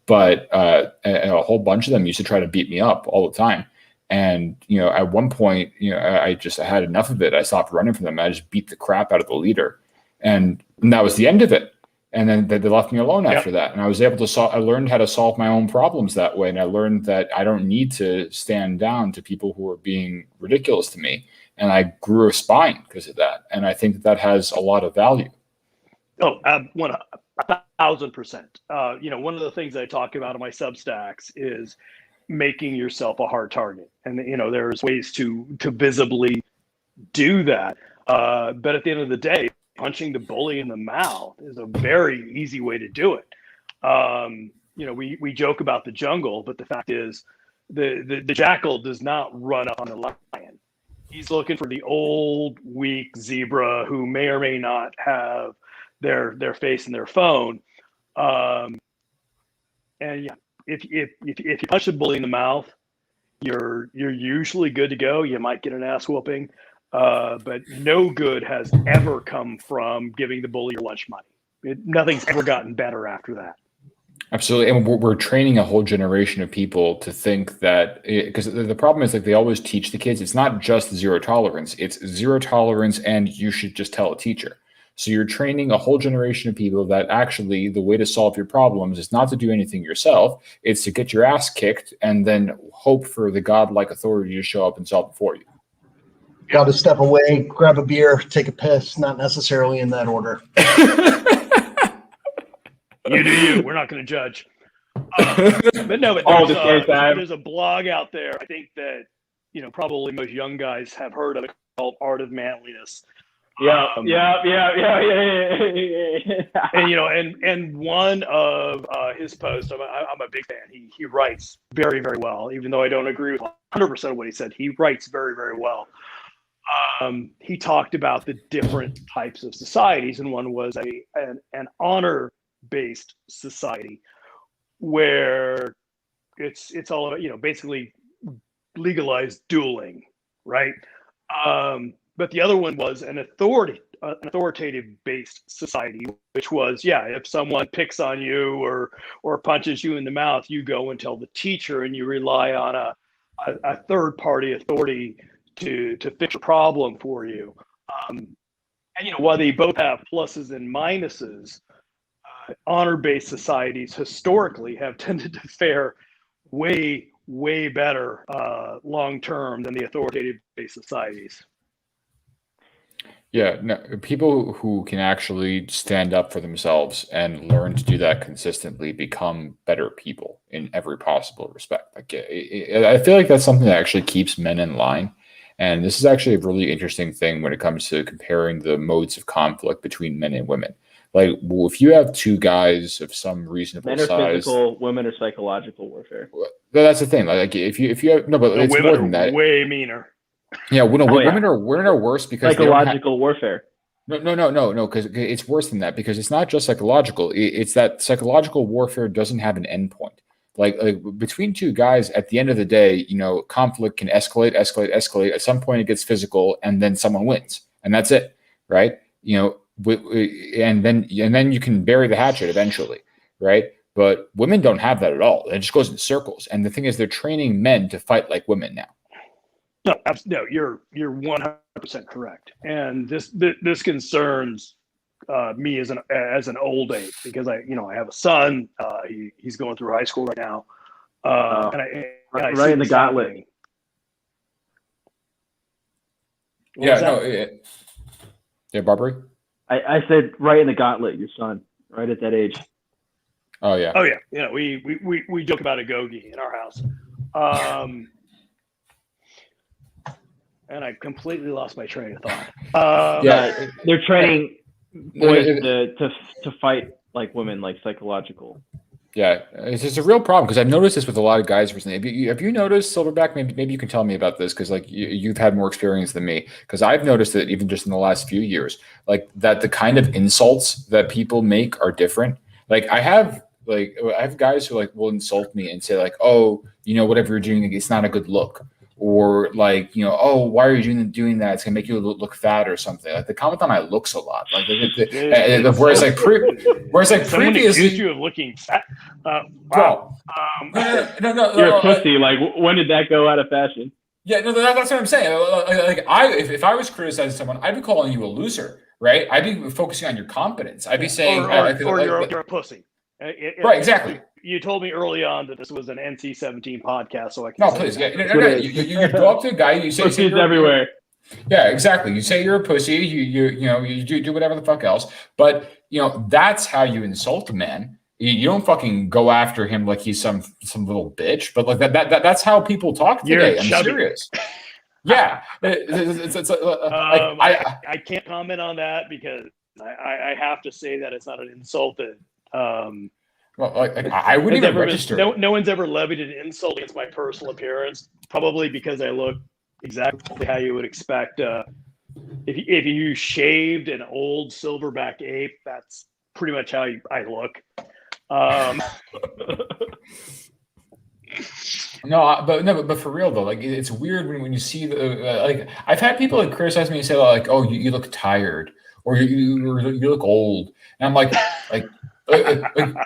But a whole bunch of them used to try to beat me up all the time. And, at one point, I had enough of it. I stopped running from them. I just beat the crap out of the leader. And that was the end of it. And then they left me alone after that. And I was able to I learned how to solve my own problems that way. And I learned that I don't need to stand down to people who are being ridiculous to me. And I grew a spine because of that. And I think that has a lot of value. Oh, 1,000%. One of the things I talk about in my Substacks is making yourself a hard target, and there's ways to visibly do that. But at the end of the day, punching the bully in the mouth is a very easy way to do it. We joke about the jungle, but the fact is, the jackal does not run up on the lion. He's looking for the old, weak zebra who may or may not have their face in their phone. And yeah. If you punch a bully in the mouth, you're usually good to go. You might get an ass whooping, but no good has ever come from giving the bully your lunch money. Nothing's ever gotten better after that. Absolutely, and we're training a whole generation of people to think that, because the problem is, like, they always teach the kids, it's not just zero tolerance, it's zero tolerance, and you should just tell a teacher. So you're training a whole generation of people that actually the way to solve your problems is not to do anything yourself. It's to get your ass kicked and then hope for the godlike authority to show up and solve it for you. Got to step away, grab a beer, take a piss, not necessarily in that order. You do you. We're not going to judge. But no, there's a blog out there. I think that, probably most young guys have heard of it, called Art of Manliness. Yeah. And one of his posts, I'm a big fan. He writes very, very well, even though I don't agree with 100% of what he said. He writes very, very well. He talked about the different types of societies, and one was an honor-based society where it's all about, basically legalized dueling, right? But the other one was an authoritative-based society, which was, if someone picks on you or punches you in the mouth, you go and tell the teacher, and you rely on a third-party authority to fix your problem for you. And while they both have pluses and minuses, honor-based societies historically have tended to fare way, way better long-term than the authoritative-based societies. Yeah, no, people who can actually stand up for themselves and learn to do that consistently become better people in every possible respect. Like, I feel like that's something that actually keeps men in line. And this is actually a really interesting thing when it comes to comparing the modes of conflict between men and women. Like, well, if you have two guys of some reasonable Men are size, physical, women are psychological warfare. that's the thing. Like, if you have no, but The it's women more than are that. way meaner. Yeah, well, no, Oh, yeah. women are worse because they don't have, Psychological warfare. no, because it's worse than that because it's not just psychological. It's that psychological warfare doesn't have an endpoint. Like between two guys, at the end of the day, conflict can escalate. At some point, it gets physical, and then someone wins, and that's it, right? And then you can bury the hatchet eventually, right? But women don't have that at all. It just goes in circles. And the thing is, they're training men to fight like women now. No, you're 100% correct, and this concerns me as an old age because I have a son. He's going through high school right now, and I right in the gauntlet. Yeah, Barbary. I said right in the gauntlet. Your son, right at that age. Oh yeah. We joke about a gogi in our house. And I completely lost my train of thought. They're training boys to fight like women, like psychological. Yeah, it's just a real problem because I've noticed this with a lot of guys recently. Have you noticed, Silverback? Maybe you can tell me about this because like you've had more experience than me. Because I've noticed that even just in the last few years, like that the kind of insults that people make are different. Like I have guys who like will insult me and say like, oh, whatever you're doing, it's not a good look. Or like, oh, why are you doing that? It's gonna make you look fat or something. Like they comment on my looks a lot. Like whereas previously, accused you of looking fat. Wow. No. You're a pussy. Like when did that go out of fashion? Yeah, no, that's what I'm saying. If I was criticizing someone, I'd be calling you a loser, right? I'd be focusing on your competence. I'd be saying, you're a pussy. Right, exactly. You told me early on that this was an NC-17 podcast, so I can. No, please, yeah, no. You go up to a guy, you say pussies everywhere. Yeah, exactly. You say you're a pussy. You do whatever the fuck else. But that's how you insult a man. You don't fucking go after him like he's some little bitch. But like that's how people talk today. I'm serious. Yeah, I can't comment on that because I have to say that it's not an insult that. Well, I wouldn't even register. No one's ever levied an insult against my personal appearance, probably because I look exactly how you would expect. If you shaved an old silverback ape, that's pretty much how I look. But for real though, like it's weird when you see like I've had people like criticize me and say like, oh, you look tired or you look old, and I'm like. I'm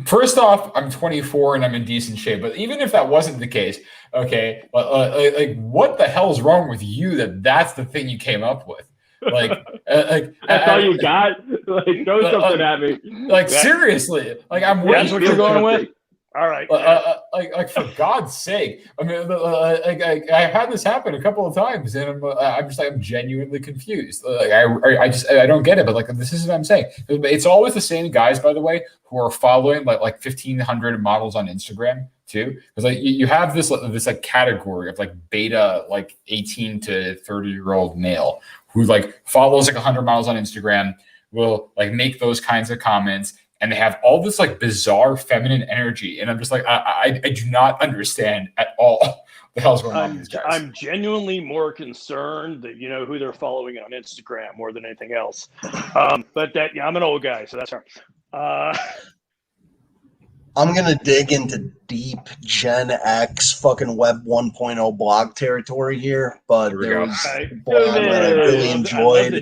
first off, I'm 24 and I'm in decent shape. But even if that wasn't the case, okay, like what the hell's wrong with you that's the thing you came up with? Like that's all you got? Like throw something at me. Like seriously, like I'm. That's what you're going with. All right. Like for God's sake, I mean, I had this happen a couple of times, and I'm genuinely confused. Like I don't get it. But like this is what I'm saying. It's always the same guys, by the way, who are following like 1,500 models on Instagram too, because like you have this like category of like beta like 18 to 30-year-old male who like follows like 100 models on Instagram, will like make those kinds of comments. And they have all this like bizarre feminine energy, and I'm just like, I do not understand at all what the hell's going on with these guys. I'm genuinely more concerned that who they're following on Instagram more than anything else. But I'm an old guy, so that's all right. I'm gonna dig into deep Gen X fucking Web 1.0 blog territory here, but there was a blog that I really enjoyed a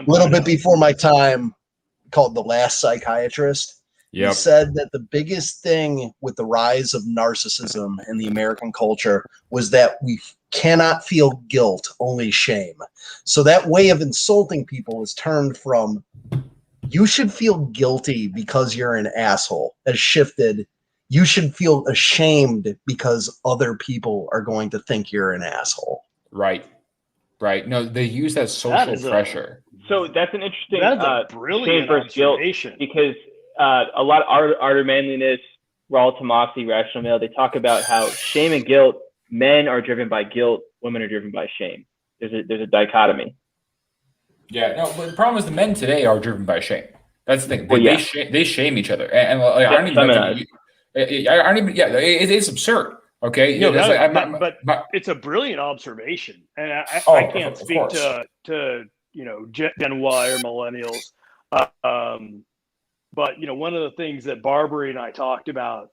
little bit before my time, called The Last Psychiatrist. Yep. He said that the biggest thing with the rise of narcissism in the American culture was that we cannot feel guilt, only shame. So that way of insulting people is turned from you should feel guilty because you're an asshole has shifted. You should feel ashamed because other people are going to think you're an asshole. Right. No, they use that social pressure. So that's an interesting brilliant shame versus guilt, because a lot of art of manliness, Raw Tomasi, Rational Male, they talk about how shame and guilt, men are driven by guilt, women are driven by shame. There's a dichotomy. Yeah, no, but the problem is the men today are driven by shame. That's the thing. Well, yeah. They shame each other, and like, I don't even know. I don't even. Yeah, it's absurd. Okay, No, like, but it's a brilliant observation, and Oh, I can't of speak course. to Gen Y or millennials, but one of the things that Barbary and I talked about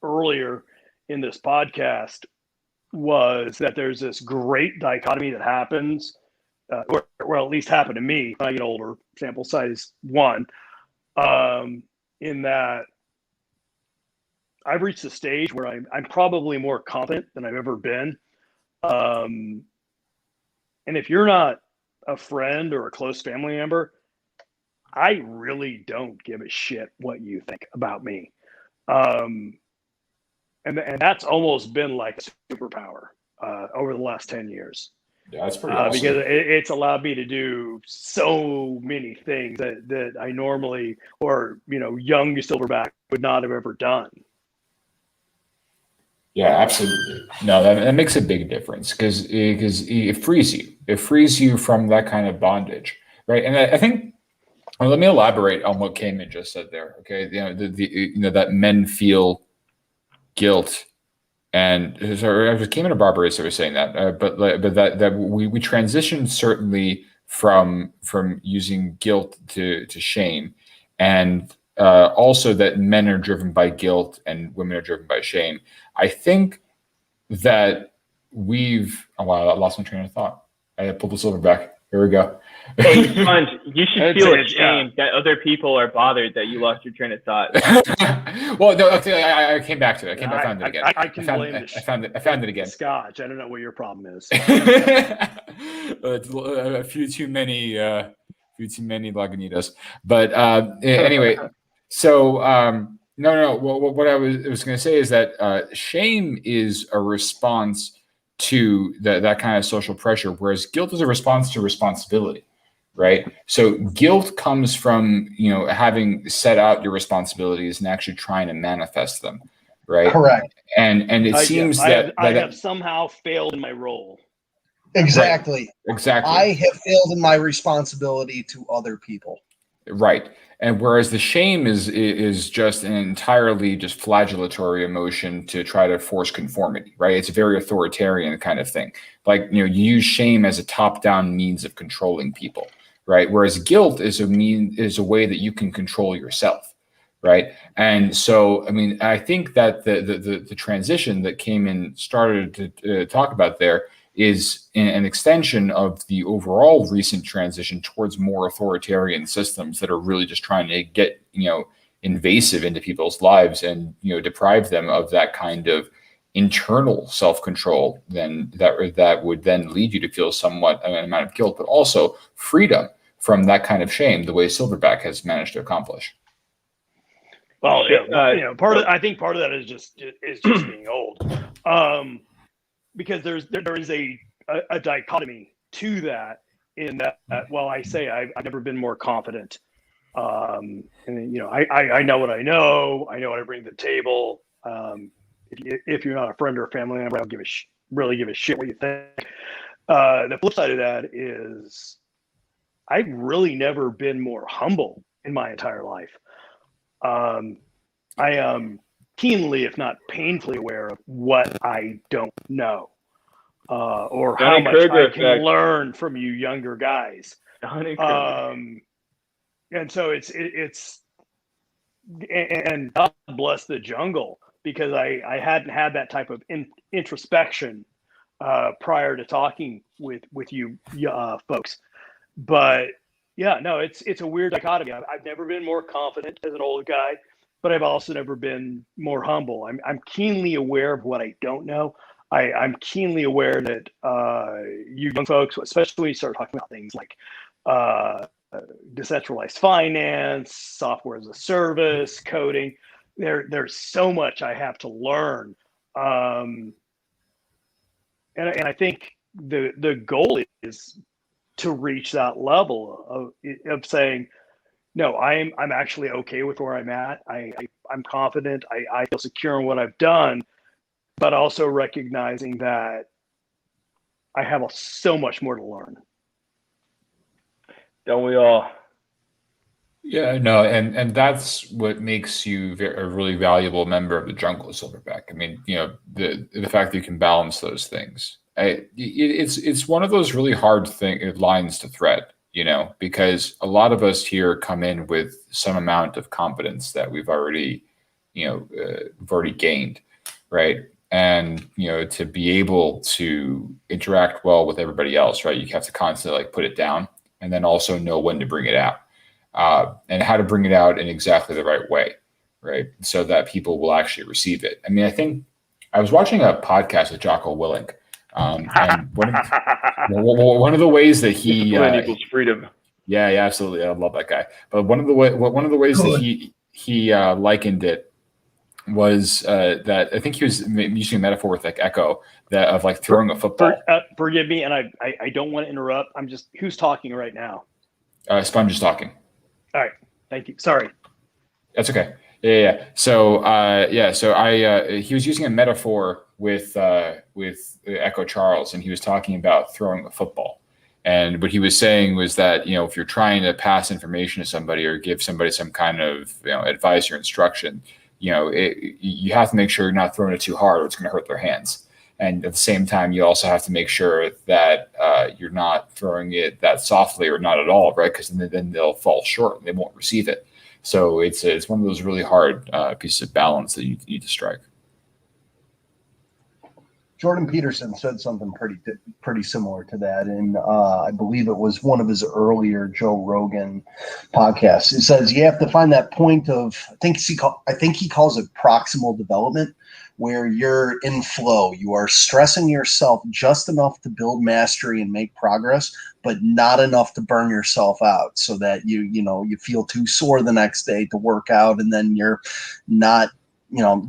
earlier in this podcast was that there's this great dichotomy that happens, or at least happened to me when I get older. Sample size 1, in that I've reached a stage where I'm probably more confident than I've ever been. And if you're not a friend or a close family member, I really don't give a shit what you think about me. And that's almost been like a superpower over the last 10 years. Yeah, that's pretty awesome. Because it's allowed me to do so many things that I normally, or young Silverback would not have ever done. Yeah, absolutely. No, that makes a big difference because it frees you. It frees you from that kind of bondage, right? And I think, well, let me elaborate on what Cayman just said there. Okay, that men feel guilt, and sorry, it was Cayman or Barbaros that were saying that, but that we transitioned certainly from using guilt to shame, and also that men are driven by guilt and women are driven by shame. I think that oh wow, I lost my train of thought. I pulled the Silverback. Here we go. Hey, Sponge, you should feel ashamed that other people are bothered that you lost your train of thought. Well, no, I came back to it. I found it again. I can blame it. I found it again. Scotch. I don't know what your problem is. A few too many Lagunitas. But anyway, so no. What I was going to say is that shame is a response to that kind of social pressure, whereas guilt is a response to responsibility, right? So guilt comes from having set out your responsibilities and actually trying to manifest them, right? Correct. And it seems I have somehow failed in my role. Exactly. Right. Exactly. I have failed in my responsibility to other people. Right. And whereas the shame is just an entirely just flagellatory emotion to try to force conformity, right? It's a very authoritarian kind of thing. Like, you use shame as a top-down means of controlling people, right? Whereas guilt is a way that you can control yourself, right? And so, I mean, I think that the transition that Cayman started to talk about there is an extension of the overall recent transition towards more authoritarian systems that are really just trying to get, invasive into people's lives and, deprive them of that kind of internal self-control. Then that would then lead you to feel somewhat an amount of guilt, but also freedom from that kind of shame, the way Silverback has managed to accomplish. Well, I think part of that is just being old. Because there is a dichotomy to that, in that while I say I've never been more confident, and I know what I know what I bring to the table. If you're not a friend or a family member, I don't really give a shit what you think. The flip side of that is I've really never been more humble in my entire life. I am keenly, if not painfully, aware of what I don't know, or how much I can learn from you younger guys. And so it's and God bless the jungle, because I hadn't had that type of introspection prior to talking with you folks. But yeah, no, it's a weird dichotomy. I've never been more confident as an old guy, but I've also never been more humble. I'm keenly aware of what I don't know. I'm keenly aware that you young folks, especially when you start talking about things like decentralized finance, software as a service, coding, there's so much I have to learn. And I think the goal is to reach that level of saying, no, I'm actually okay with where I'm at. I'm confident. I feel secure in what I've done, but also recognizing that I have so much more to learn. Don't we all? Yeah, no, and that's what makes you a really valuable member of the jungle, Silverback. I mean, the fact that you can balance those things. It's one of those really hard lines to thread, because a lot of us here come in with some amount of confidence that we've already gained, right? And to be able to interact well with everybody else, right? You have to constantly put it down, and then also know when to bring it out. And how to bring it out in exactly the right way, right? So that people will actually receive it. I mean, I think I was watching a podcast with Jocko Willink, and one of the ways that he Discipline equals freedom. yeah, absolutely, I love that guy. But one of the ways that he likened it was that I think he was using a metaphor with Echo of throwing a football. Forgive me, and I don't want to interrupt. Who's talking right now? Sponge is talking. All right. Thank you. Sorry. That's okay. Yeah. So, he was using a metaphor with Echo Charles, and he was talking about throwing a football. And what he was saying was that, if you're trying to pass information to somebody or give somebody some kind of, advice or instruction, you have to make sure you're not throwing it too hard or it's going to hurt their hands. And at the same time, you also have to make sure that you're not throwing it that softly or not at all, right? Because then they'll fall short and they won't receive it. So it's one of those really hard pieces of balance that you need to strike. Jordan Peterson said something pretty similar to that, and I believe it was one of his earlier Joe Rogan podcasts. It says you have to find that point of I think he calls it proximal development, where you're in flow. You are stressing yourself just enough to build mastery and make progress, but not enough to burn yourself out, so that you feel too sore the next day to work out, and then you're not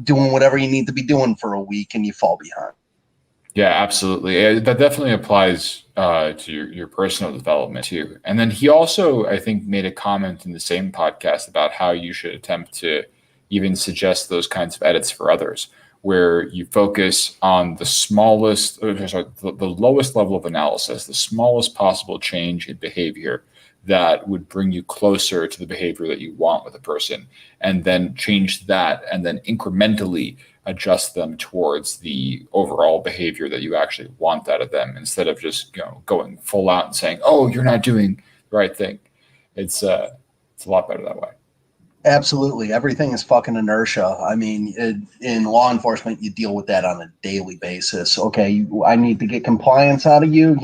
doing whatever you need to be doing for a week, and you fall behind. Yeah, absolutely. That definitely applies to your personal development too. And then he also, I think, made a comment in the same podcast about how you should attempt to even suggest those kinds of edits for others, where you focus on the lowest level of analysis, the smallest possible change in behavior that would bring you closer to the behavior that you want with a person, and then change that, and then incrementally adjust them towards the overall behavior that you actually want out of them, instead of just going full out and saying, "Oh, you're not doing the right thing." It's a lot better that way. Absolutely. Everything is fucking inertia. I mean, in law enforcement, you deal with that on a daily basis. Okay, I need to get compliance out of you.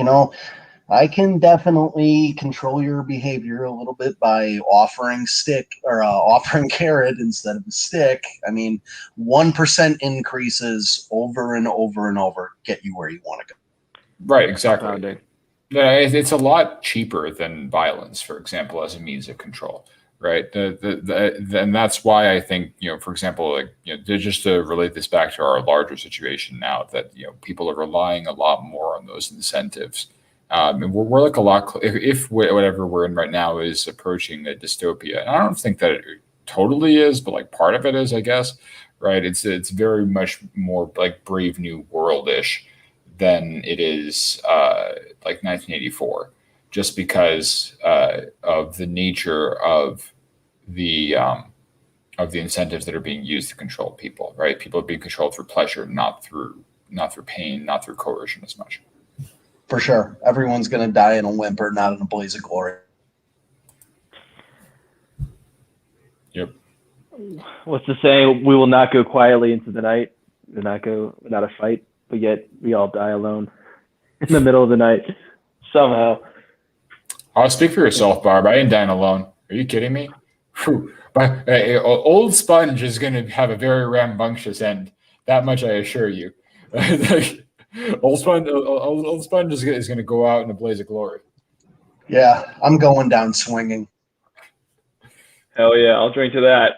I can definitely control your behavior a little bit by offering offering carrot instead of a stick. I mean, 1% increases over and over and over get you where you want to go. Right, exactly. Yeah, it's a lot cheaper than violence, for example, as a means of control. Right. And that's why I think, for example, just to relate this back to our larger situation now, that, people are relying a lot more on those incentives. And we're a lot, if whatever we're in right now is approaching a dystopia. And I don't think that it totally is, but part of it is, I guess. Right. It's very much more like Brave New World-ish than it is 1984. Just because of the nature of the incentives that are being used to control people, right? People are being controlled through pleasure, not through pain, not through coercion as much. For sure, everyone's going to die in a whimper, not in a blaze of glory. Yep. What's the saying? We will not go quietly into the night. We will not go without a fight, but yet we all die alone in the middle of the night somehow. I'll speak for yourself, Barb. I ain't dying alone. Are you kidding me? Whew. But old Sponge is going to have a very rambunctious end. That much I assure you. Old Sponge is going to go out in a blaze of glory. Yeah, I'm going down swinging. Hell yeah, I'll drink to that.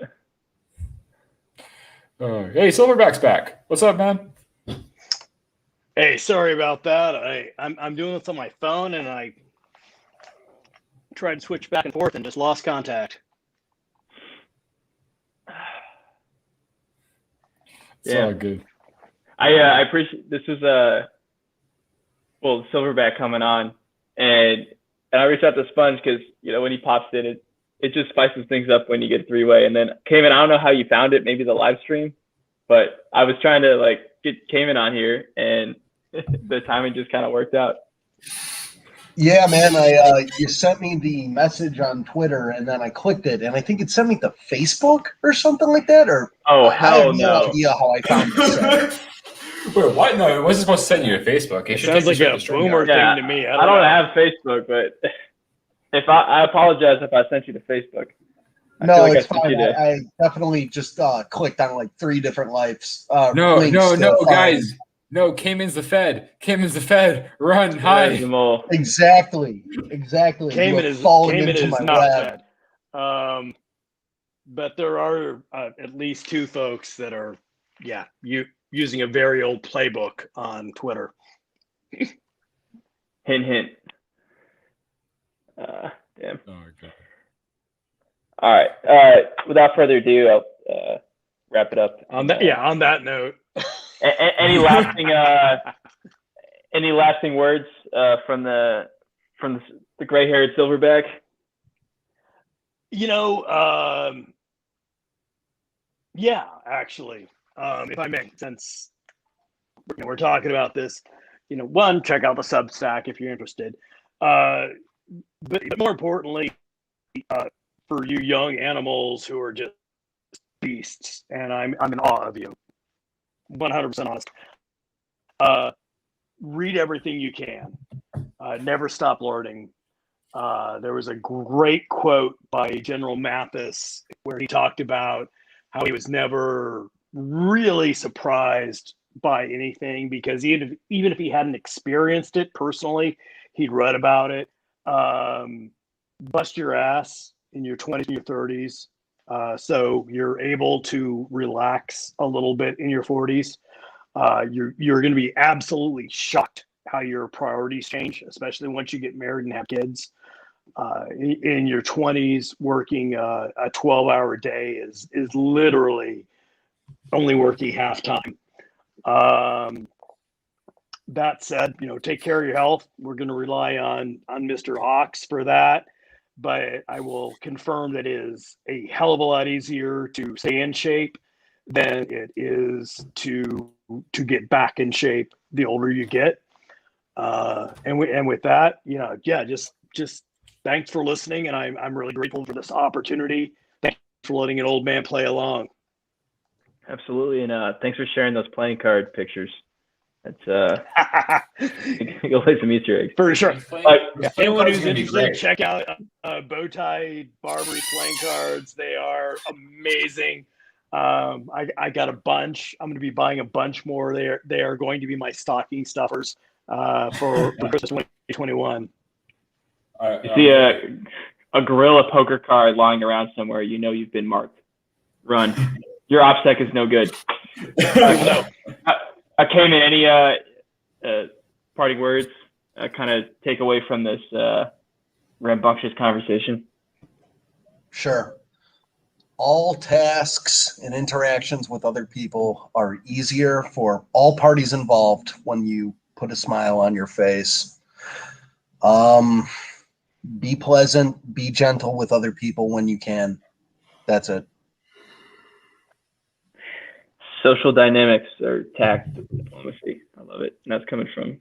Hey, Silverback's back. What's up, man? Hey, sorry about that. I'm doing this on my phone, and I tried to switch back and forth and just lost contact. It's all good. I appreciate this is well, Silverback coming on, and I reached out to Sponge because when he pops in, it just spices things up when you get 3-way. And then Cayman, I don't know how you found it, maybe the live stream, but I was trying to get Cayman on here, and the timing just kind of worked out. Yeah, man. You sent me the message on Twitter, and then I clicked it, and I think it sent me to Facebook or something like that. Or I have no idea how I found this. Wait, what? No, it wasn't supposed to send you to Facebook. It sounds like a boomer thing to me. I don't have Facebook, but if I apologize if I sent you to Facebook. No, it's fine. I definitely just clicked on 3 different lives. No, guys. No, Cayman's the Fed. Cayman's the Fed. Run, hide. Exactly. Cayman is not Fed. But there are at least 2 folks that are, using a very old playbook on Twitter. Hint, hint. Damn. Oh, God. All right. Without further ado, I'll wrap it up. On that note. Any lasting words from the gray-haired Silverback? Yeah, actually, if I may, since we're talking about this, one, check out the Substack if you're interested. But more importantly, for you young animals who are just beasts, and I'm in awe of you. 100% honest. Read everything you can. Never stop learning. There was a great quote by General Mathis where he talked about how he was never really surprised by anything because even if he hadn't experienced it personally, he'd read about it. Bust your ass in your 20s and your 30s. So you're able to relax a little bit in your 40s. You're going to be absolutely shocked how your priorities change, especially once you get married and have kids. In your 20s, working a 12-hour day is literally only working half time. That said, take care of your health. We're going to rely on Mr. Hawks for that. But I will confirm that it is a hell of a lot easier to stay in shape than it is to get back in shape the older you get. And with that, just thanks for listening, and I'm really grateful for this opportunity. Thanks for letting an old man play along. Absolutely, and thanks for sharing those playing card pictures. That's you'll play some Easter eggs for sure. Anyone who's interested, check out Bowtie Barbary playing cards. They are amazing. I got a bunch. I'm going to be buying a bunch more. They are going to be my stocking stuffers for Christmas 2021. You see a gorilla poker card lying around somewhere, you've been marked. Run. Your OpSec is no good. Cayman, any parting words kind of take away from this rambunctious conversation? Sure. All tasks and interactions with other people are easier for all parties involved when you put a smile on your face. Be pleasant, be gentle with other people when you can. That's it. Social dynamics or tact diplomacy. I love it. And that's coming from,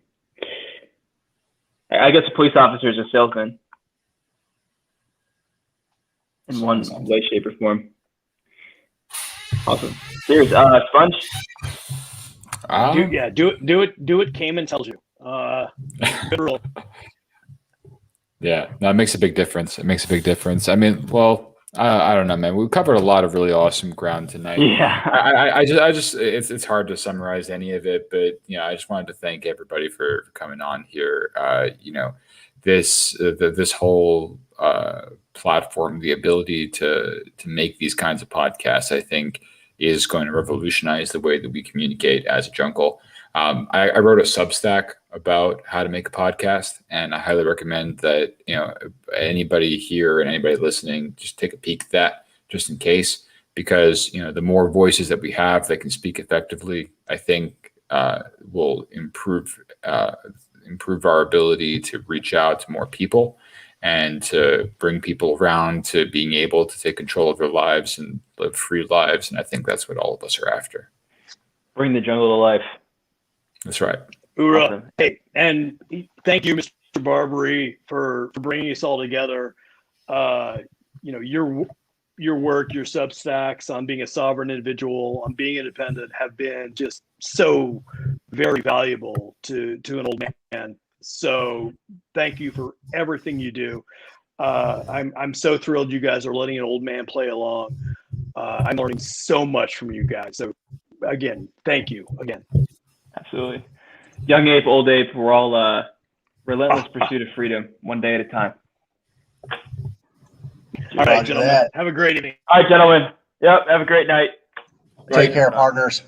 I guess, a police officer is a salesman in one way, shape, or form. Awesome. Cheers. Sponge? Do it. Cayman tells you. Good rule. Yeah, no, it makes a big difference. I mean, well, I don't know, man. We've covered a lot of really awesome ground tonight. Yeah. I just it's hard to summarize any of it, but I just wanted to thank everybody for coming on here. This whole platform, the ability to make these kinds of podcasts, I think, is going to revolutionize the way that we communicate as a jungle. I wrote a Substack about how to make a podcast, and I highly recommend that anybody here and anybody listening just take a peek at that just in case, because the more voices that we have that can speak effectively, I think will improve improve our ability to reach out to more people and to bring people around to being able to take control of their lives and live free lives. And I think that's what all of us are after. Bring the jungle to life. That's right. Hoorah. Awesome. Hey, and thank you, Mr. Barbary, for bringing us all together. Your work, your Substacks on being a sovereign individual, on being independent, have been just so very valuable to an old man. So thank you for everything you do. I'm so thrilled you guys are letting an old man play along. I'm learning so much from you guys. So again, thank you again. Absolutely. Young ape, old ape, we're all relentless pursuit of freedom, one day at a time. All right, Roger gentlemen. that. Have a great evening. All right, gentlemen. Yep. Have a great night. Take care, partners.